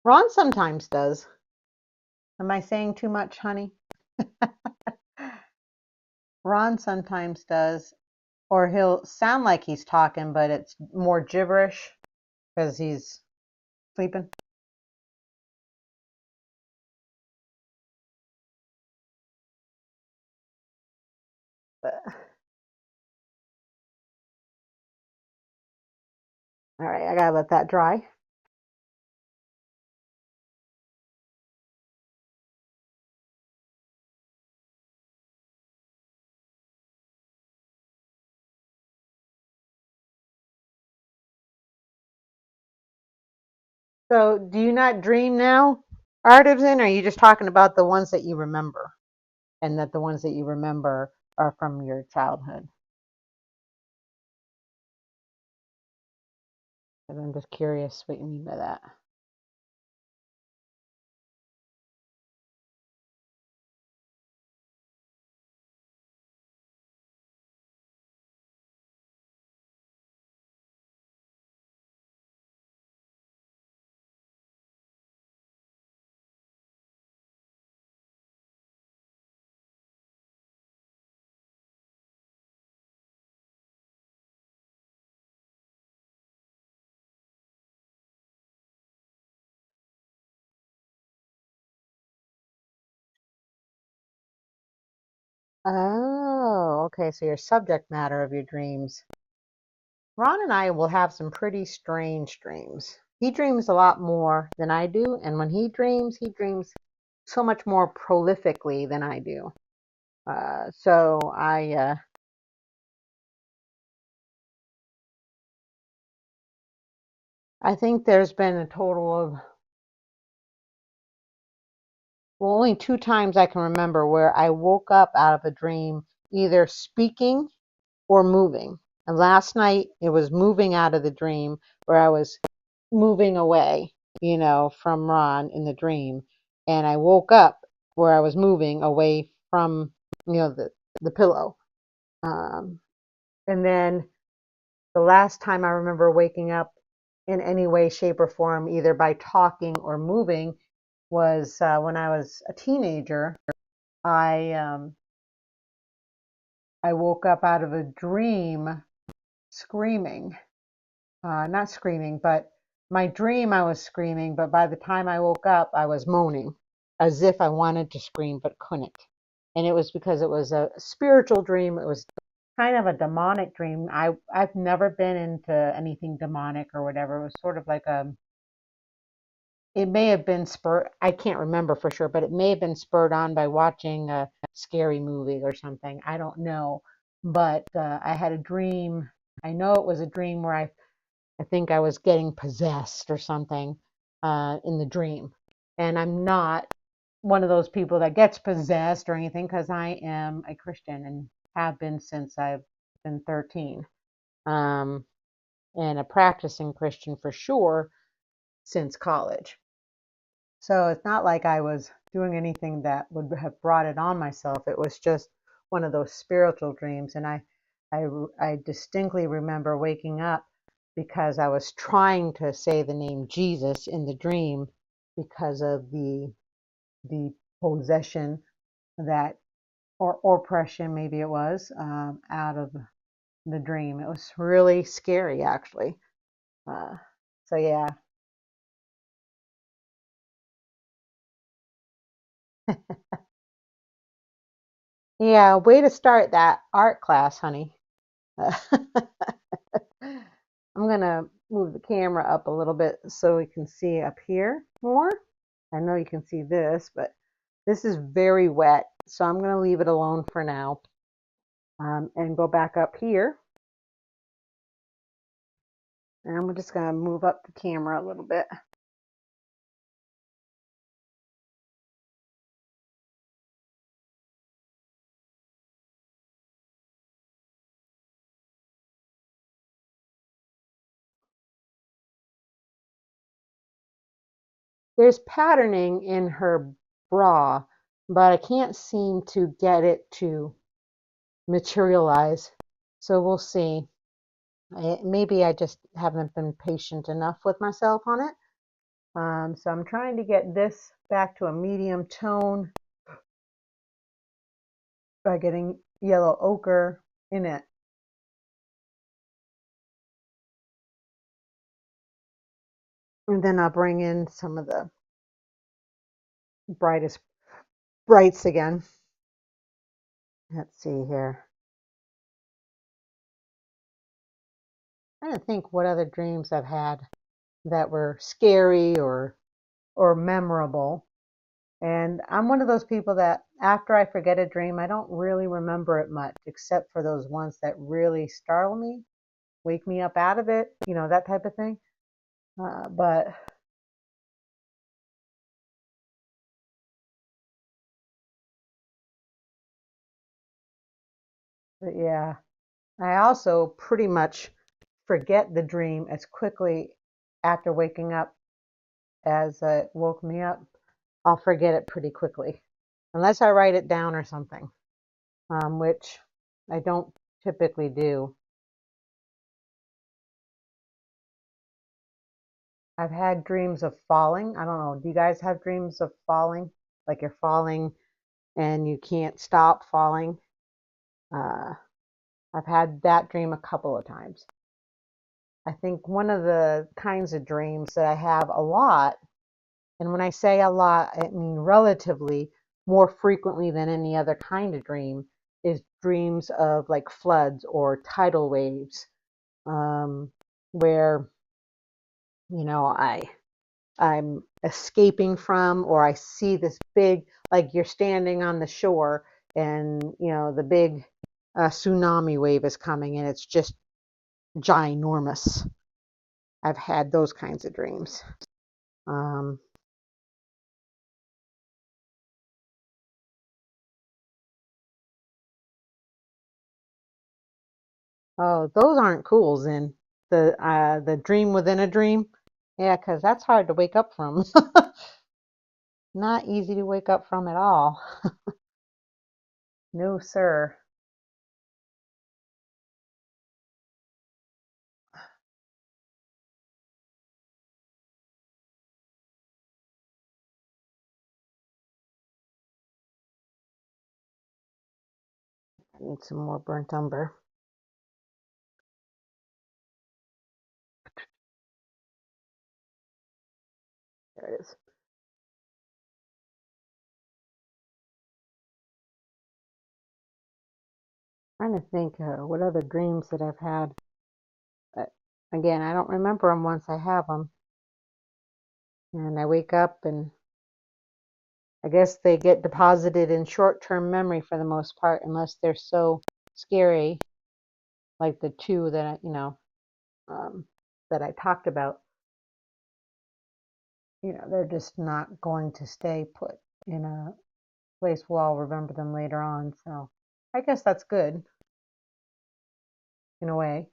Speaker 1: Ron sometimes does. Am I saying too much, honey? Ron sometimes does. or he'll sound like he's talking, but it's more gibberish because he's sleeping. But, all right, I gotta let that dry. So, do you not dream now, Artisan? Or are you just talking about the ones that you remember, and that the ones that you remember are from your childhood? And I'm just curious what you mean by that. Oh, okay. So your subject matter of your dreams. Ron and I will have some pretty strange dreams. He dreams a lot more than I do, and when he dreams so much more prolifically than I do. So I think there's been a total of, well, only 2 times I can remember where I woke up out of a dream either speaking or moving. And last night it was moving out of the dream, where I was moving away, from Ron in the dream. And I woke up where I was moving away from, the pillow. Um, and then the last time I remember waking up in any way, shape, or form, either by talking or moving, was when I was a teenager. I I woke up out of a dream screaming. Not screaming, but my dream I was screaming, but by the time I woke up, I was moaning as if I wanted to scream but couldn't. And it was because it was a spiritual dream. It was kind of a demonic dream. I've never been into anything demonic or whatever. It was sort of like it may have been spurred, I can't remember for sure, but it may have been spurred on by watching a scary movie or something. I don't know. But I had a dream. I know it was a dream where I think I was getting possessed or something in the dream. And I'm not one of those people that gets possessed or anything, because I am a Christian and have been since I've been 13. Um, and a practicing Christian for sure since college. So it's not like I was doing anything that would have brought it on myself. It was just one of those spiritual dreams. And I distinctly remember waking up because I was trying to say the name Jesus in the dream because of the possession that, or oppression, maybe it was, out of the dream. It was really scary, actually. Uh, so yeah. Yeah, way to start that art class, honey. I'm gonna move the camera up a little bit so we can see up here more. I know you can see this, but this is very wet, so I'm gonna leave it alone for now, and go back up here. And I'm just gonna move up the camera a little bit. There's patterning in her bra, but I can't seem to get it to materialize. So we'll see. Maybe I just haven't been patient enough with myself on it. So I'm trying to get this back to a medium tone by getting yellow ochre in it. And then I'll bring in some of the brightest brights again. Let's see here. I don't think what other dreams I've had that were scary or memorable. And I'm one of those people that after I forget a dream, I don't really remember it much, except for those ones that really startle me, wake me up out of it, that type of thing. But yeah, I also pretty much forget the dream as quickly after waking up as it woke me up. I'll forget it pretty quickly, unless I write it down or something, which I don't typically do. I've had dreams of falling. I don't know. Do you guys have dreams of falling? Like you're falling and you can't stop falling? Uh, I've had that dream a couple of times. I think one of the kinds of dreams that I have a lot, and when I say a lot, I mean relatively more frequently than any other kind of dream, is dreams of like floods or tidal waves, where, I'm escaping from, or I see this big, like you're standing on the shore and, the big tsunami wave is coming and it's just ginormous. I've had those kinds of dreams. Um, oh, those aren't cool, Zen. The dream within a dream. Yeah, 'cause that's hard to wake up from. Not easy to wake up from at all. No, sir. I need some more burnt umber. There it is. Trying to think what other dreams that I've had. But again, I don't remember them once I have them. And I wake up and I guess they get deposited in short-term memory for the most part, unless they're so scary, like the two that that I talked about. They're just not going to stay put in a place where I'll remember them later on. So I guess that's good in a way.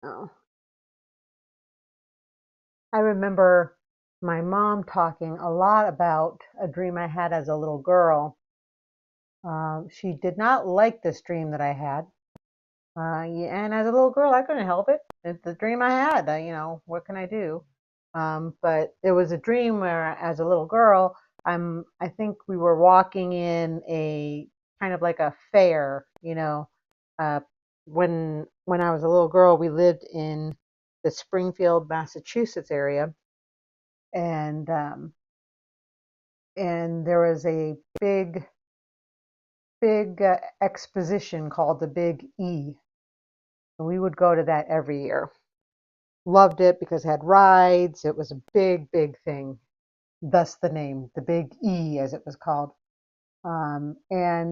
Speaker 1: Oh. I remember my mom talking a lot about a dream I had as a little girl. She did not like this dream that I had. Yeah, and as a little girl, I couldn't help it. It's the dream I had. What can I do? But it was a dream where, as a little girl, I think we were walking in a kind of like a fair. Uh, when I was a little girl, we lived in the Springfield, Massachusetts area, and there was a big exposition called the Big E, and we would go to that every year. Loved it because it had rides. It was a big thing. Thus the name, the Big E, as it was called. And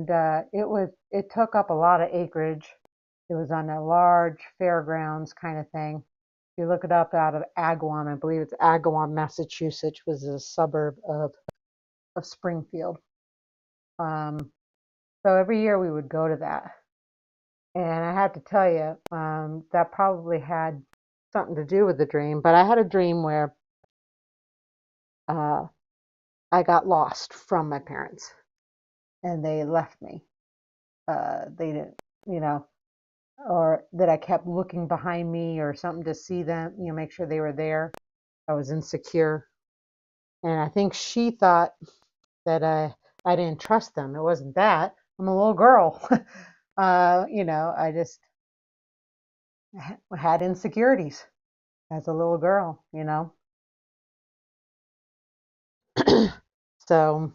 Speaker 1: it took up a lot of acreage. It was on a large fairgrounds kind of thing. If you look it up out of Agawam, I believe it's Agawam, Massachusetts, was a suburb of Springfield. Um, so every year we would go to that. And I have to tell you, that probably had something to do with the dream. But I had a dream where uh, I got lost from my parents and they left me. They didn't, you know, or that I kept looking behind me or something to see them, make sure they were there. I was insecure. And I think she thought that I didn't trust them. It wasn't that. I'm a little girl. You know, I just had insecurities as a little girl, you know. So,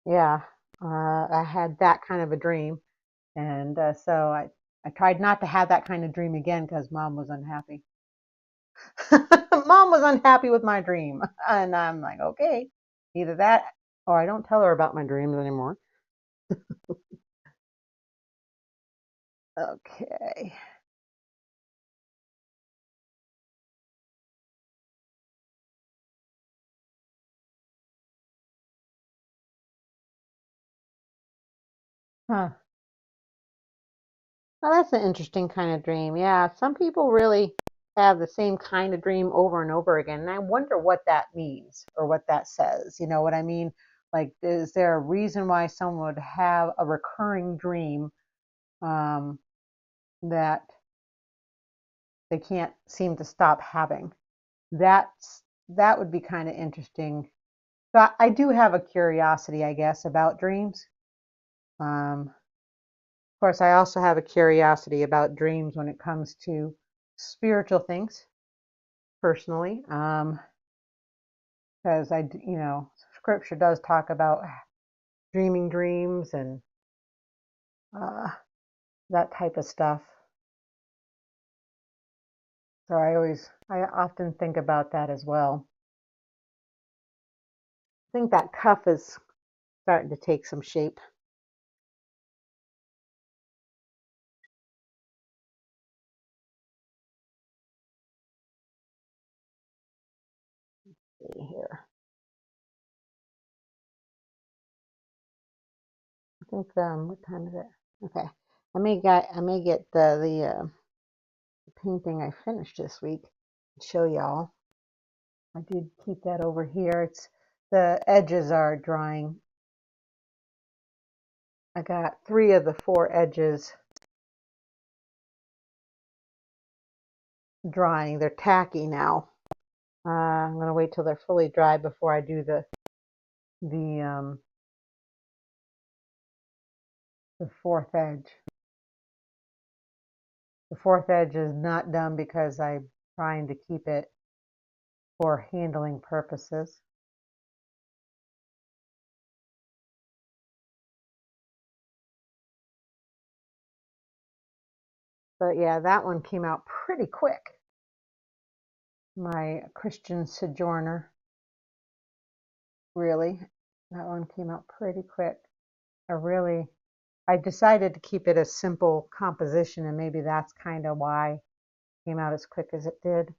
Speaker 1: yeah, I had that kind of a dream. And so I tried not to have that kind of dream again because mom was unhappy. Mom was unhappy with my dream. And I'm like, okay, either that or I don't tell her about my dreams anymore. Okay. Huh. Well, that's an interesting kind of dream. Yeah, some people really have the same kind of dream over and over again. And I wonder what that means or what that says. You know what I mean? Like, is there a reason why someone would have a recurring dream um, that they can't seem to stop having? That would be kind of interesting. So I do have a curiosity, I guess, about dreams. Of course, I also have a curiosity about dreams when it comes to spiritual things, personally, because you know, Scripture does talk about dreaming dreams and uh, that type of stuff. So I often think about that as well. I think that cuff is starting to take some shape. Let's see here. I think what time is it? Okay, I may get the painting I finished this week and show y'all. I did keep that over here. It's the edges are drying. I got 3 of the 4 edges drying. They're tacky now. I'm gonna wait till they're fully dry before I do the um, the 4th edge. The 4th edge is not done because I'm trying to keep it for handling purposes. But yeah, that one came out pretty quick. My Christian Sojourner, really, that one came out pretty quick. I decided to keep it a simple composition, and maybe that's kind of why it came out as quick as it did.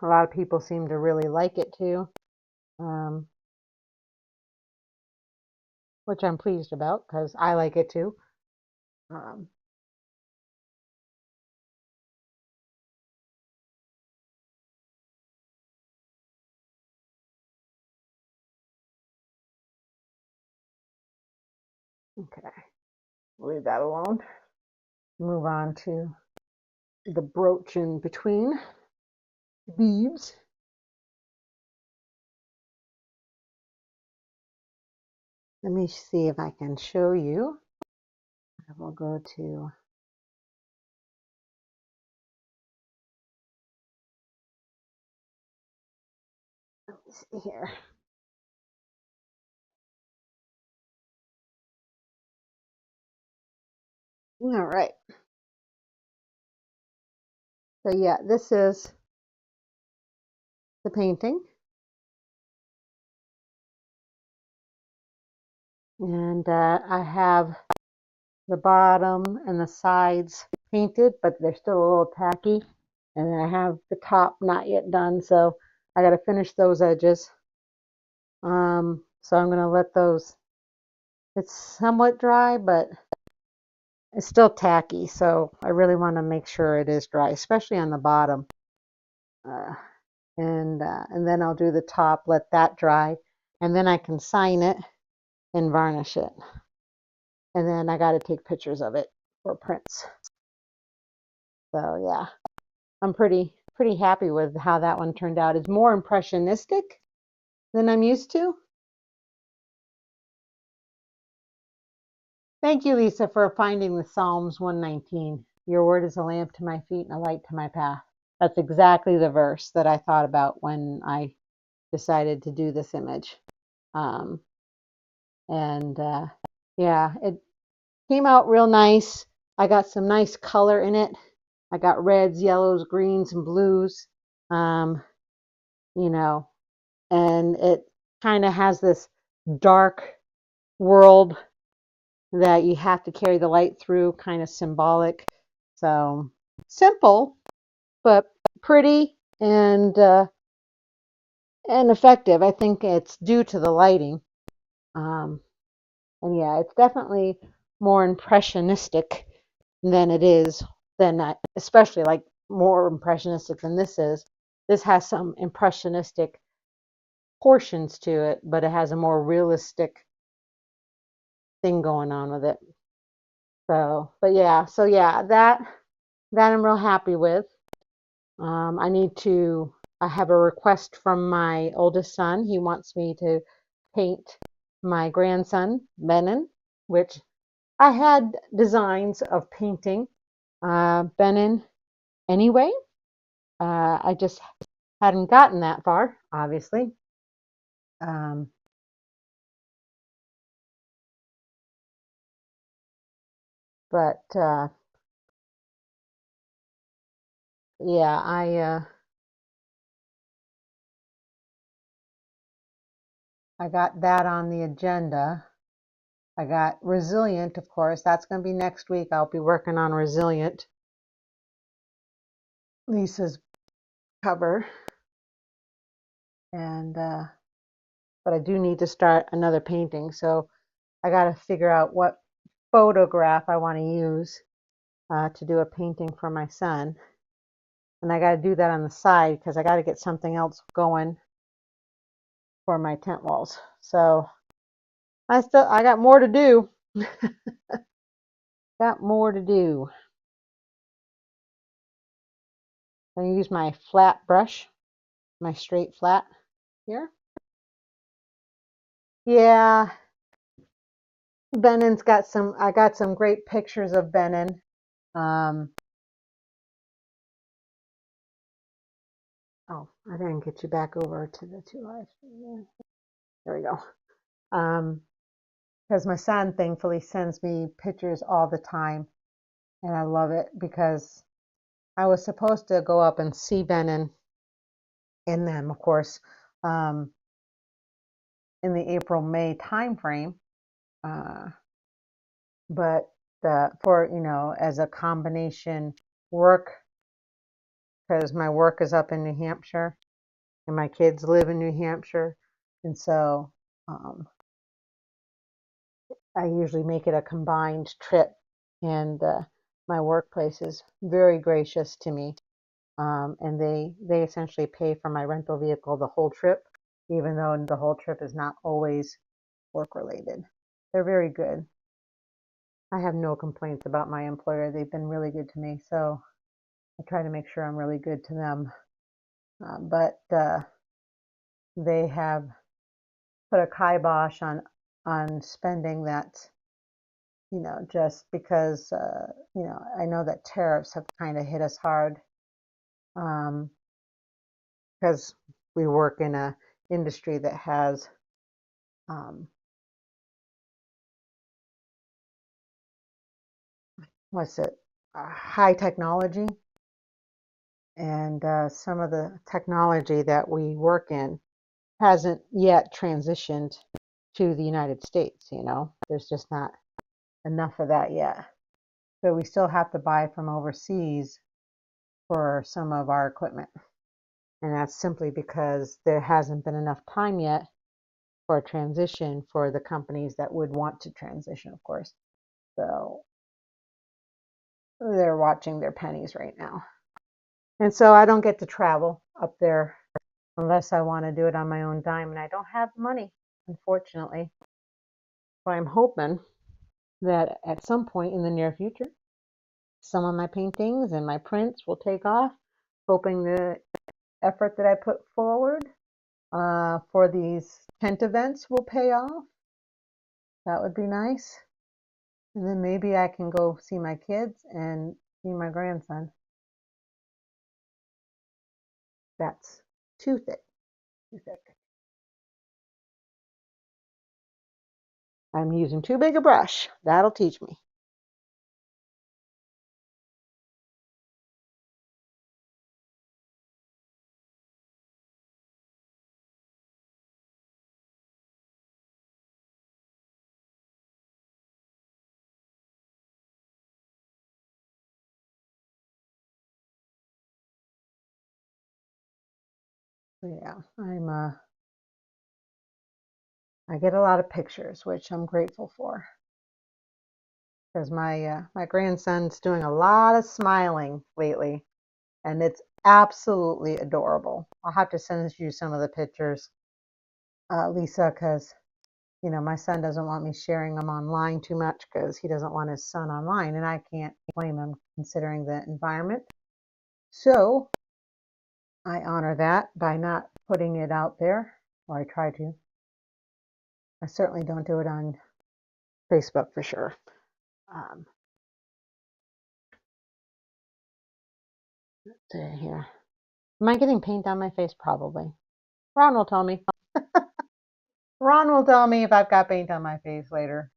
Speaker 1: A lot of people seem to really like it too, um, which I'm pleased about because I like it too. Um, okay, leave that alone. Move on to the brooch in between leaves. Let me see if I can show you. I will go to, let me see here. All right. So yeah, this is the painting. And I have the bottom and the sides painted, but they're still a little tacky. And then I have the top not yet done, so I got to finish those edges. So I'm going to let those, it's somewhat dry, but it's still tacky. So I really want to make sure it is dry, especially on the bottom. Uh, and then I'll do the top, let that dry, and then I can sign it and varnish it. And then I got to take pictures of it for prints. So yeah. I'm pretty happy with how that one turned out. It's more impressionistic than I'm used to. Thank you, Lisa, for finding the Psalms 119. Your word is a lamp to my feet and a light to my path. That's exactly the verse that I thought about when I decided to do this image. Um, and yeah, it came out real nice. I got some nice color in it. I got reds, yellows, greens, and blues. Um, you know, and it kind of has this dark world that you have to carry the light through, kind of symbolic. So simple, but pretty and effective. I think it's due to the lighting. And yeah, it's definitely more impressionistic than it is especially like more impressionistic than this is. This has some impressionistic portions to it, but it has a more realistic thing going on with it. So, but yeah, that I'm real happy with. I have a request from my oldest son. He wants me to paint my grandson, Benin, which I had designs of painting Benin anyway. I just hadn't gotten that far, obviously. Um, but yeah, I got that on the agenda. I got Resilient, of course. That's going to be next week. I'll be working on Resilient, Lisa's cover. And but I do need to start another painting. So I got to figure out what photograph I want to use to do a painting for my son. And I got to do that on the side because I got to get something else going for my tent walls. So I got more to do. Got more to do. I use my flat brush, my straight flat here. Yeah, Benin's got I got some great pictures of Benin. Um, oh, I didn't get you back over to the 2 lives. There we go. Because my son thankfully sends me pictures all the time, and I love it because I was supposed to go up and see Benin in them, of course, um, in the April-May timeframe. Uh, but for as a combination work, because my work is up in New Hampshire and my kids live in New Hampshire, and so I usually make it a combined trip. And my workplace is very gracious to me, and they essentially pay for my rental vehicle the whole trip, even though the whole trip is not always work related. They're very good. I have no complaints about my employer. They've been really good to me, so I try to make sure I'm really good to them. But they have put a kibosh on spending that, just because I know that tariffs have kind of hit us hard, because we work in a industry that has what's it high technology, and some of the technology that we work in hasn't yet transitioned to the United States. There's just not enough of that yet. So we still have to buy from overseas for some of our equipment. And that's simply because there hasn't been enough time yet for a transition for the companies that would want to transition, of course. So they're watching their pennies right now. And so I don't get to travel up there unless I want to do it on my own dime. And I don't have money, unfortunately. So I'm hoping that at some point in the near future, some of my paintings and my prints will take off hoping the effort that I put forward for these tent events will pay off. That would be nice. And then maybe I can go see my kids and see my grandson. That's too thick. Too thick. I'm using too big a brush. That'll teach me. Yeah, I get a lot of pictures, which I'm grateful for, because my grandson's doing a lot of smiling lately, and it's absolutely adorable. I'll have to send you some of the pictures, Lisa, because my son doesn't want me sharing them online too much because he doesn't want his son online, and I can't blame him considering the environment. So I honor that by not putting it out there, or I try to. I certainly don't do it on Facebook for sure. Let's see here. Am I getting paint on my face? Probably. Ron will tell me. Ron will tell me if I've got paint on my face later.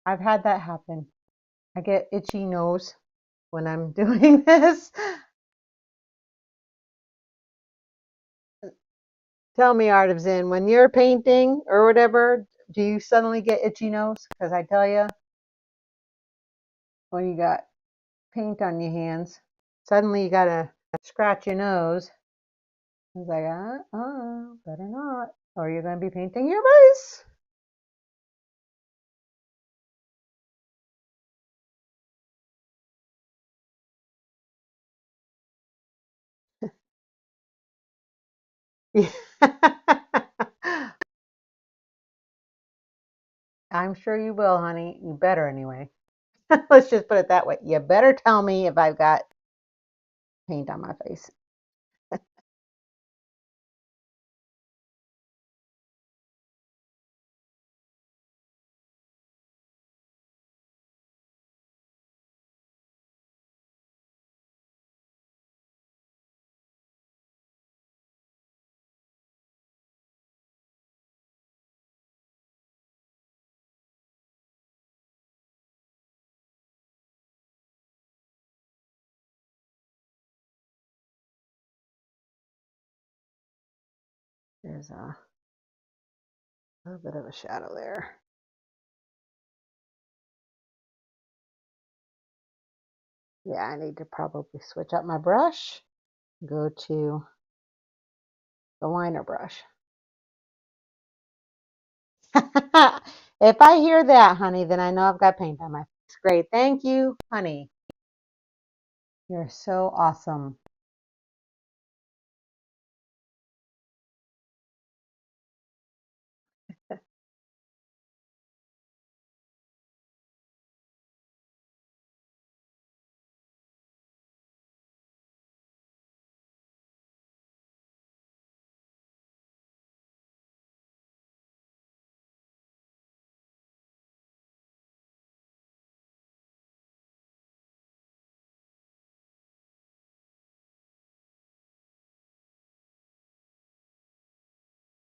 Speaker 1: I've had that happen. I get itchy nose when I'm doing this. Tell me, Art of Zen, when you're painting or whatever, do you suddenly get itchy nose? Because I tell you, when you got paint on your hands, suddenly you got to scratch your nose. I was like, better not, or you're going to be painting your face. I'm sure you will, honey. You better anyway. Let's just put it that way. You better tell me if I've got paint on my face. There's a little bit of a shadow there. Yeah, I need to probably switch up my brush. Go to the liner brush. If I hear that, honey, then I know I've got paint on my face. Great. Thank you, honey. You're so awesome.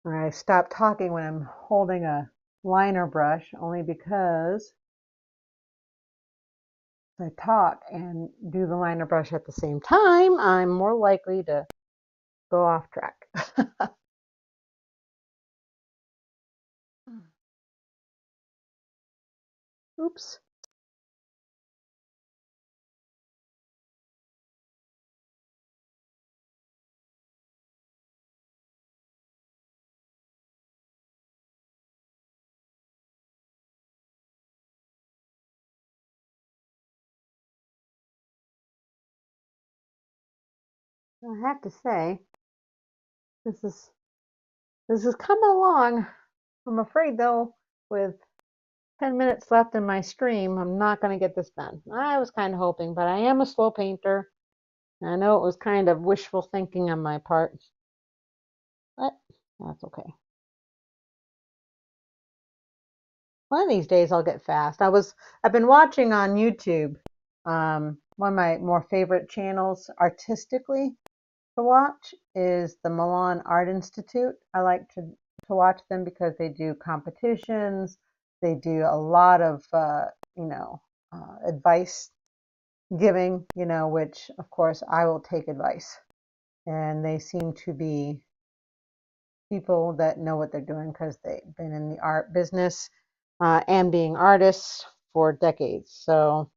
Speaker 1: I stop talking when I'm holding a liner brush only because if I talk and do the liner brush at the same time, I'm more likely to go off track. Oops. I have to say, this is coming along. I'm afraid though, with 10 minutes left in my stream, I'm not going to get this done. I was kind of hoping, but I am a slow painter. I know it was kind of wishful thinking on my part, but that's okay. One of these days I'll get fast. I've been watching on YouTube, one of my more favorite channels artistically to watch is the Milan Art Institute. I like to watch them because they do competitions. They do a lot of advice giving, which of course I will take advice. And they seem to be people that know what they're doing because they've been in the art business and being artists for decades. So,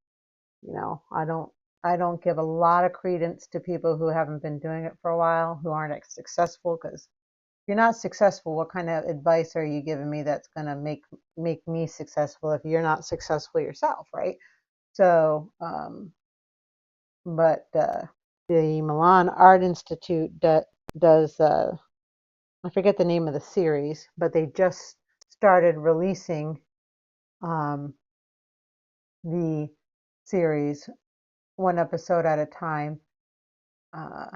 Speaker 1: I don't give a lot of credence to people who haven't been doing it for a while, who aren't successful. Because if you're not successful, what kind of advice are you giving me that's gonna make me successful if you're not successful yourself, right? So, but the Milan Art Institute does I forget the name of the series, but they just started releasing um, the series one episode at a time, uh,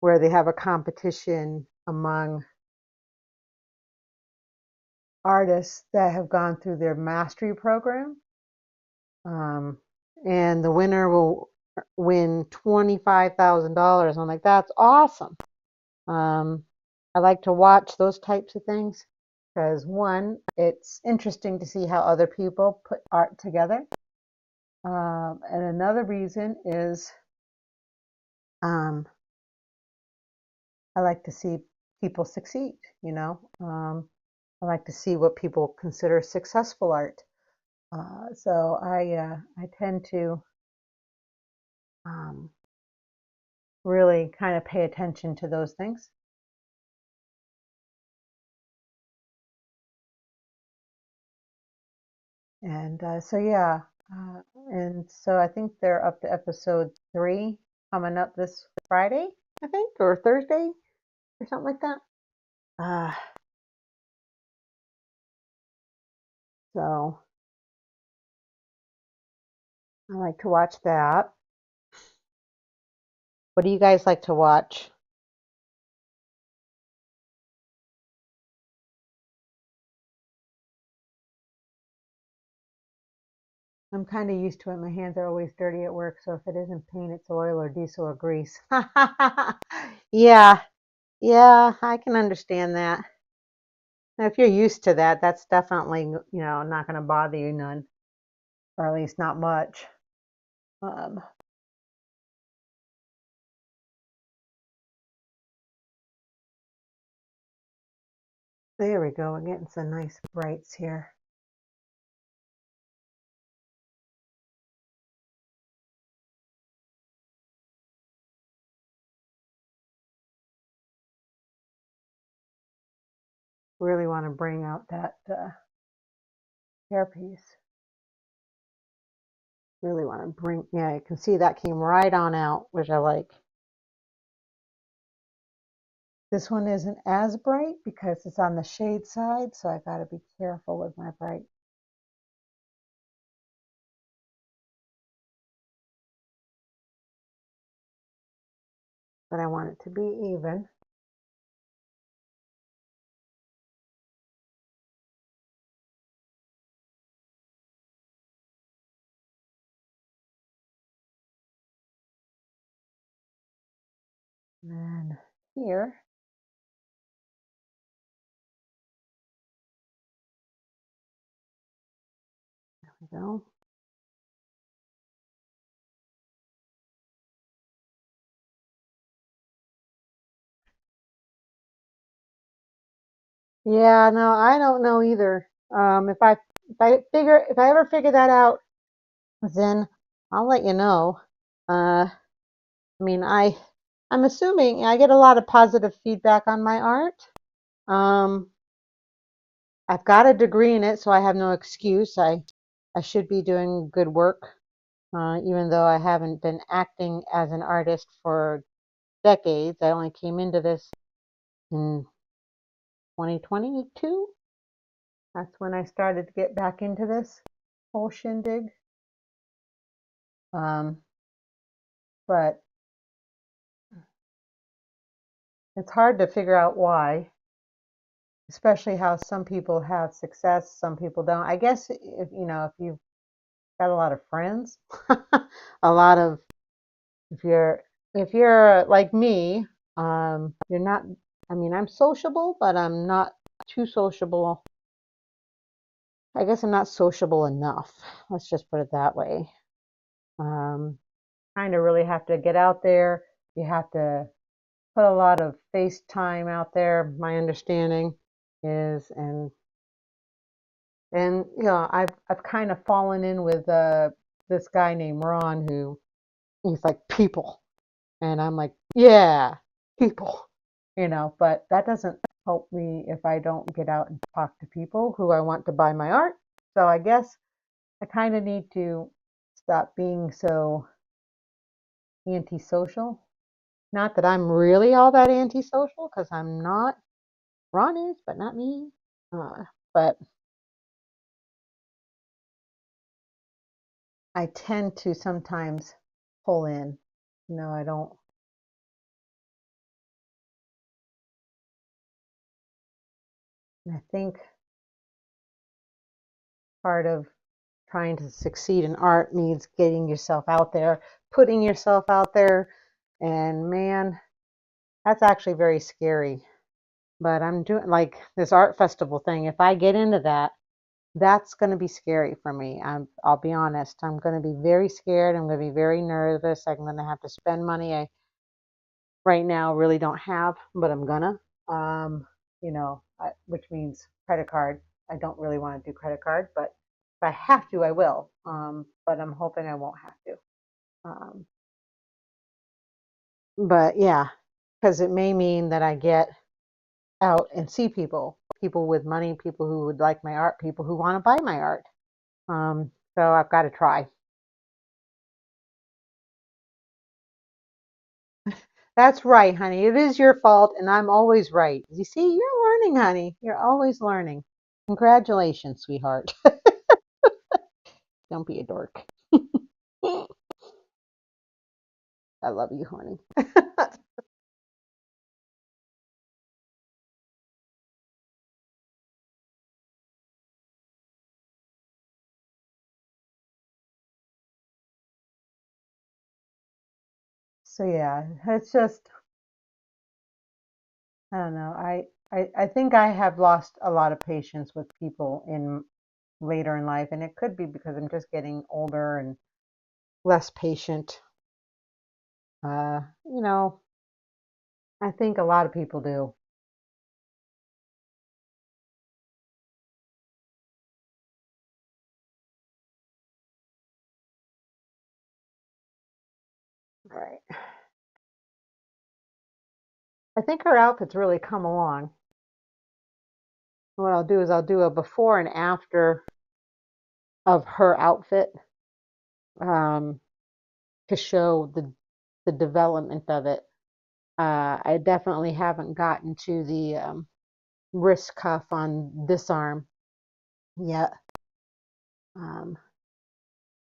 Speaker 1: where they have a competition among artists that have gone through their mastery program. Um, and the winner will win $25,000. I'm like, that's awesome. I like to watch those types of things because one, it's interesting to see how other people put art together. And another reason is um, I like to see people succeed, I like to see what people consider successful art. So I tend to um, really kind of pay attention to those things. And so yeah, and so I think they're up to episode 3 coming up this Friday, I think, or Thursday, or something like that. Uh, so I like to watch that. What do you guys like to watch? I'm kind of used to it. My hands are always dirty at work, so if it isn't paint, it's oil or diesel or grease. Yeah, yeah, I can understand that. Now, if you're used to that, that's definitely, not going to bother you none, or at least not much. Um, there we go. We're getting some nice brights here. Really want to bring out that hairpiece. Really want to bring, yeah, you can see that came right on out, which I like. This one isn't as bright because it's on the shade side, so I got to be careful with my bright. But I want it to be even. And then here, there we go. Yeah, no, I don't know either. If I ever figure that out, then I'll let you know. I mean, I'm assuming I get a lot of positive feedback on my art. Um, I've got a degree in it, so I have no excuse. I should be doing good work, even though I haven't been acting as an artist for decades. I only came into this in 2022. That's when I started to get back into this whole shindig. Um, but it's hard to figure out why, especially how some people have success, some people don't. I guess if you've got a lot of friends, a lot of if you're like me, you're not. I mean, I'm sociable, but I'm not too sociable. I guess I'm not sociable enough. Let's just put it that way. Kind of really have to get out there. You have to put a lot of face time out there. My understanding is, and I've kind of fallen in with this guy named Ron who he's like people, and I'm like yeah, people, But that doesn't help me if I don't get out and talk to people who I want to buy my art. So I guess I kind of need to stop being so antisocial. Not that I'm really all that antisocial, because I'm not. Ron is, but not me. But I tend to sometimes pull in. I don't. I think part of trying to succeed in art means getting yourself out there, putting yourself out there. And man, that's actually very scary. But I'm doing like this art festival thing. If I get into that, that's going to be scary for me. I'll be honest. I'm going to be very scared. I'm going to be very nervous. I'm going to have to spend money I right now really don't have, but I'm gonna. Which means credit card. I don't really want to do credit card, but if I have to, I will. But I'm hoping I won't have to. Um, but yeah, because it may mean that I get out and see people with money, people who would like my art, people who want to buy my art. So I've got to try. That's right, honey. It is your fault, and I'm always right. You see, you're learning, honey. You're always learning. Congratulations, sweetheart. Don't be a dork. I love you, honey. So yeah, it's just I don't know. I think I have lost a lot of patience with people in later in life, and it could be because I'm just getting older and less patient. Uh, you know, I think a lot of people do. Right. I think her outfit's really come along. What I'll do is I'll do a before and after of her outfit, um, to show the development of it. I definitely haven't gotten to the wrist cuff on this arm yet. Um,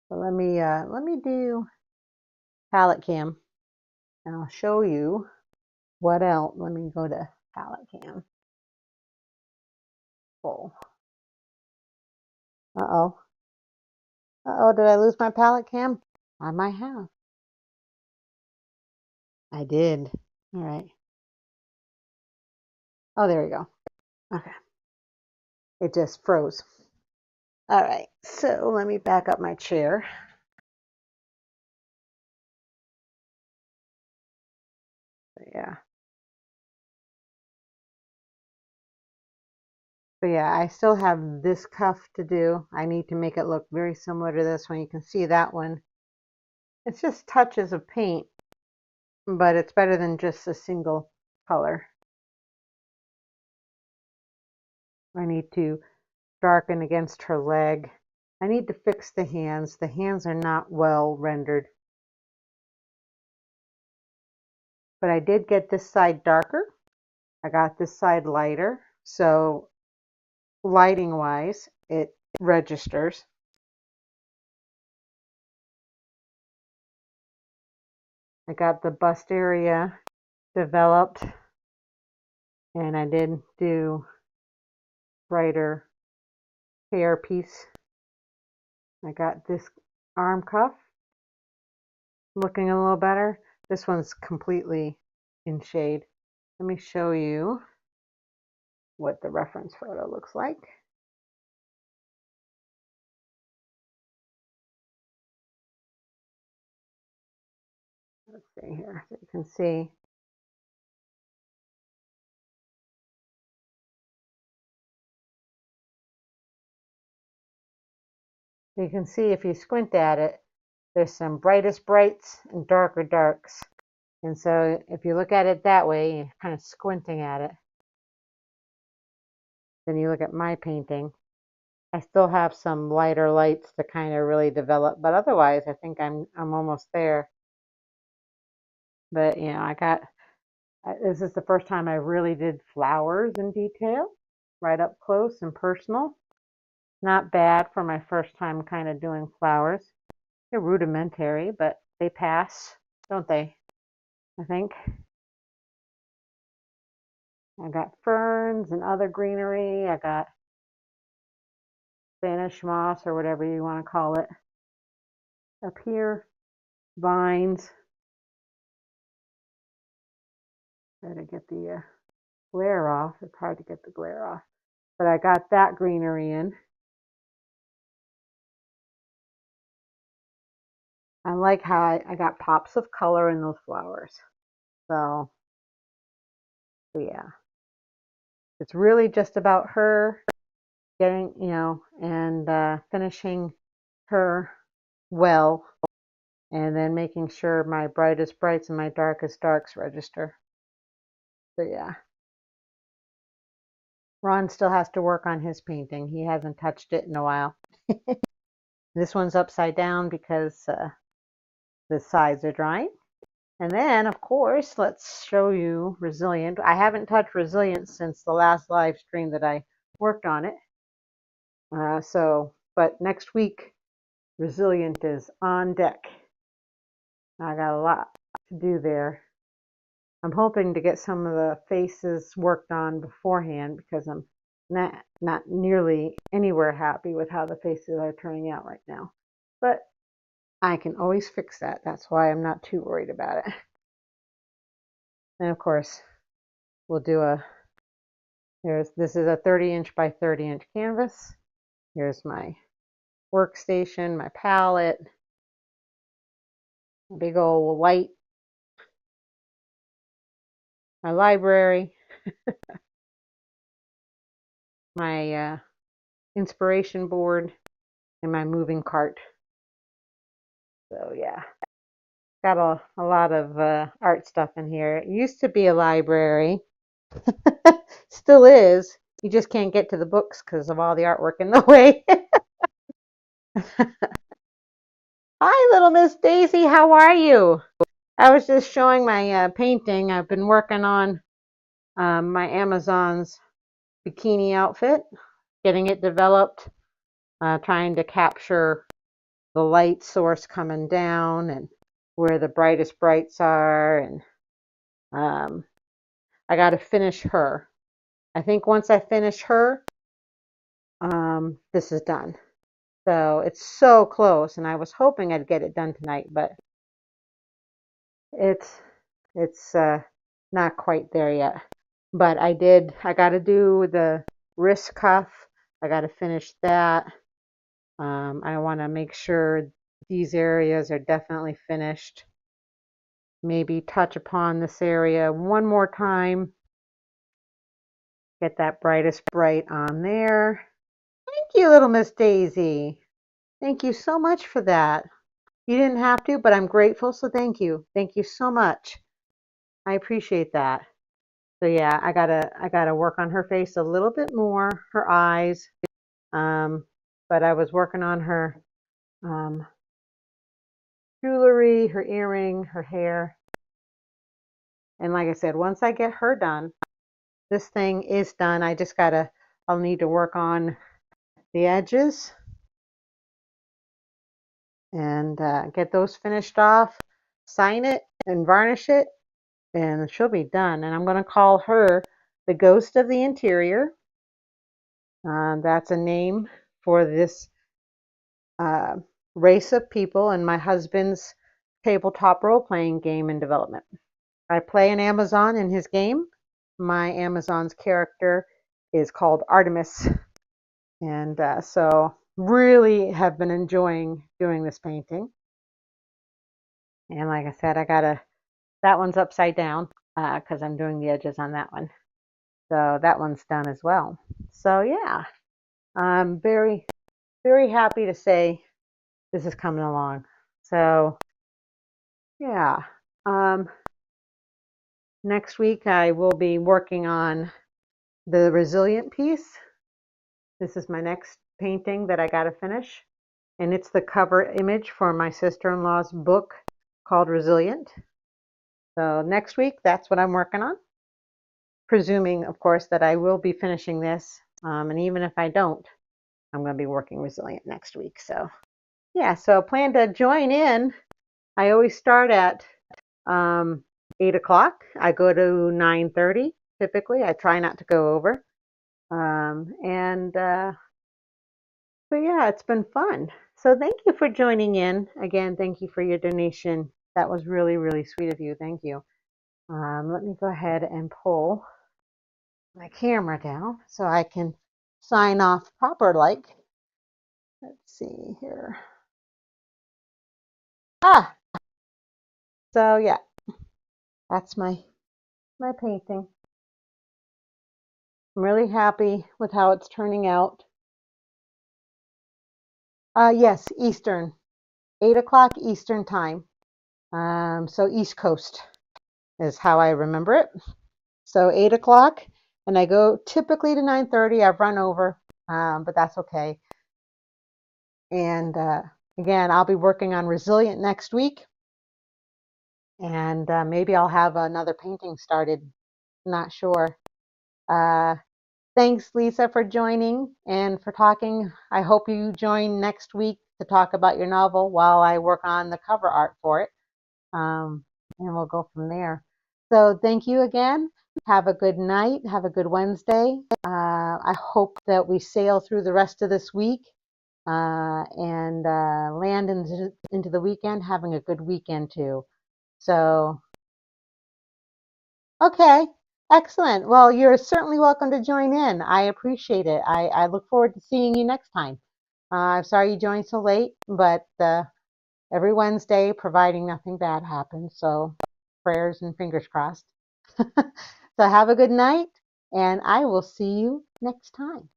Speaker 1: but let me do palette cam, and I'll show you what else. Let me go to palette cam. Full. Uh-oh. Uh-oh, did I lose my palette cam? I might have. I did. All right. Oh, there we go. Okay. It just froze. All right. So let me back up my chair. Yeah. So yeah, I still have this cuff to do. I need to make it look very similar to this one. You can see that one. It's just touches of paint, but it's better than just a single color. I need to darken against her leg. I need to fix the hands. The hands are not well rendered. But I did get this side darker. I got this side lighter. So lighting wise, it registers. I got the bust area developed, and I did do brighter hair piece. I got this arm cuff looking a little better. This one's completely in shade. Let me show you what the reference photo looks like. Let's see here, so you can see. You can see if you squint at it, there's some brightest brights and darker darks. And so if you look at it that way, you're kind of squinting at it, then you look at my painting. I still have some lighter lights to kind of really develop, but otherwise I think I'm almost there. But you know, this is the first time I really did flowers in detail, right up close and personal. Not bad for my first time kind of doing flowers. They're rudimentary, but they pass, don't they? I think. I got ferns and other greenery. I got Spanish moss or whatever you want to call it. Up here, vines. Try to get the glare off. It's hard to get the glare off. But I got that greenery in. I like how I got pops of color in those flowers. So yeah. It's really just about her getting, you know, and finishing her well, and then making sure my brightest brights and my darkest darks register. So yeah. Ron still has to work on his painting. He hasn't touched it in a while. This one's upside down because the sides are drying. And then, of course, let's show you Resilient. I haven't touched Resilient since the last live stream that I worked on it. But next week, Resilient is on deck. I got a lot to do there. I'm hoping to get some of the faces worked on beforehand because I'm not nearly anywhere happy with how the faces are turning out right now. But I can always fix that. That's why I'm not too worried about it. And of course, we'll do this is a 30-inch by 30-inch canvas. Here's my workstation, my palette, big old light, my library, my inspiration board, and my moving cart. So yeah, got a lot of art stuff in here. It used to be a library. Still is. You just can't get to the books because of all the artwork in the way. Hi, little Miss Daisy. How are you? I was just showing my painting. I've been working on my Amazon's bikini outfit, getting it developed, trying to capture the light source coming down and where the brightest brights are. And I got to finish her. I think once I finish her, this is done. So it's so close, and I was hoping I'd get it done tonight, but it's not quite there yet. But I got to do the wrist cuff. I got to finish that. I want to make sure these areas are definitely finished. Maybe touch upon this area one more time. Get that brightest bright on there. Thank you, little Miss Daisy. Thank you so much for that. You didn't have to, but I'm grateful, so thank you. Thank you so much. I appreciate that. So yeah, I gotta work on her face a little bit more, her eyes. But I was working on her jewelry, her earring, her hair. And like I said, once I get her done, this thing is done. I'll need to work on the edges and get those finished off, sign it, and varnish it, and she'll be done. And I'm going to call her the Ghost of the Interior. That's a name for this uh, race of people in my husband's tabletop role-playing game in development. I play an Amazon in his game. My Amazon's character is called Artemis. And so really have been enjoying doing this painting. And like I said, that one's upside down because I'm doing the edges on that one. So that one's done as well. So yeah, I'm very, very happy to say this is coming along. So yeah, next week I will be working on the resilient piece. This is my next painting that I got to finish. And it's the cover image for my sister-in-law's book called Resilient. So next week, that's what I'm working on. Presuming, of course, that I will be finishing this. And even if I don't, I'm going to be working Resilient next week. So yeah, so plan to join in. I always start at 8 o'clock. I go to 9:30 typically. I try not to go over. So yeah, it's been fun. So thank you for joining in. Again, thank you for your donation. That was really, really sweet of you. Thank you. Let me go ahead and pull my camera down so I can sign off proper like. Let's see here. So yeah, that's my painting. I'm really happy with how it's turning out. Yes, Eastern, 8 o'clock Eastern time. So East Coast is how I remember it. So 8 o'clock, and I go typically to 9:30. I've run over, but that's okay. And again, I'll be working on Resilient next week, and maybe I'll have another painting started. Not sure. Thanks, Lisa, for joining and for talking. I hope you join next week to talk about your novel while I work on the cover art for it. And we'll go from there. So thank you again. Have a good night. Have a good Wednesday. I hope that we sail through the rest of this week and land into the weekend, having a good weekend too. So, okay, excellent. Well, you're certainly welcome to join in. I appreciate it. I look forward to seeing you next time. I'm sorry you joined so late, but every Wednesday, providing nothing bad happens. So prayers and fingers crossed. So have a good night, and I will see you next time.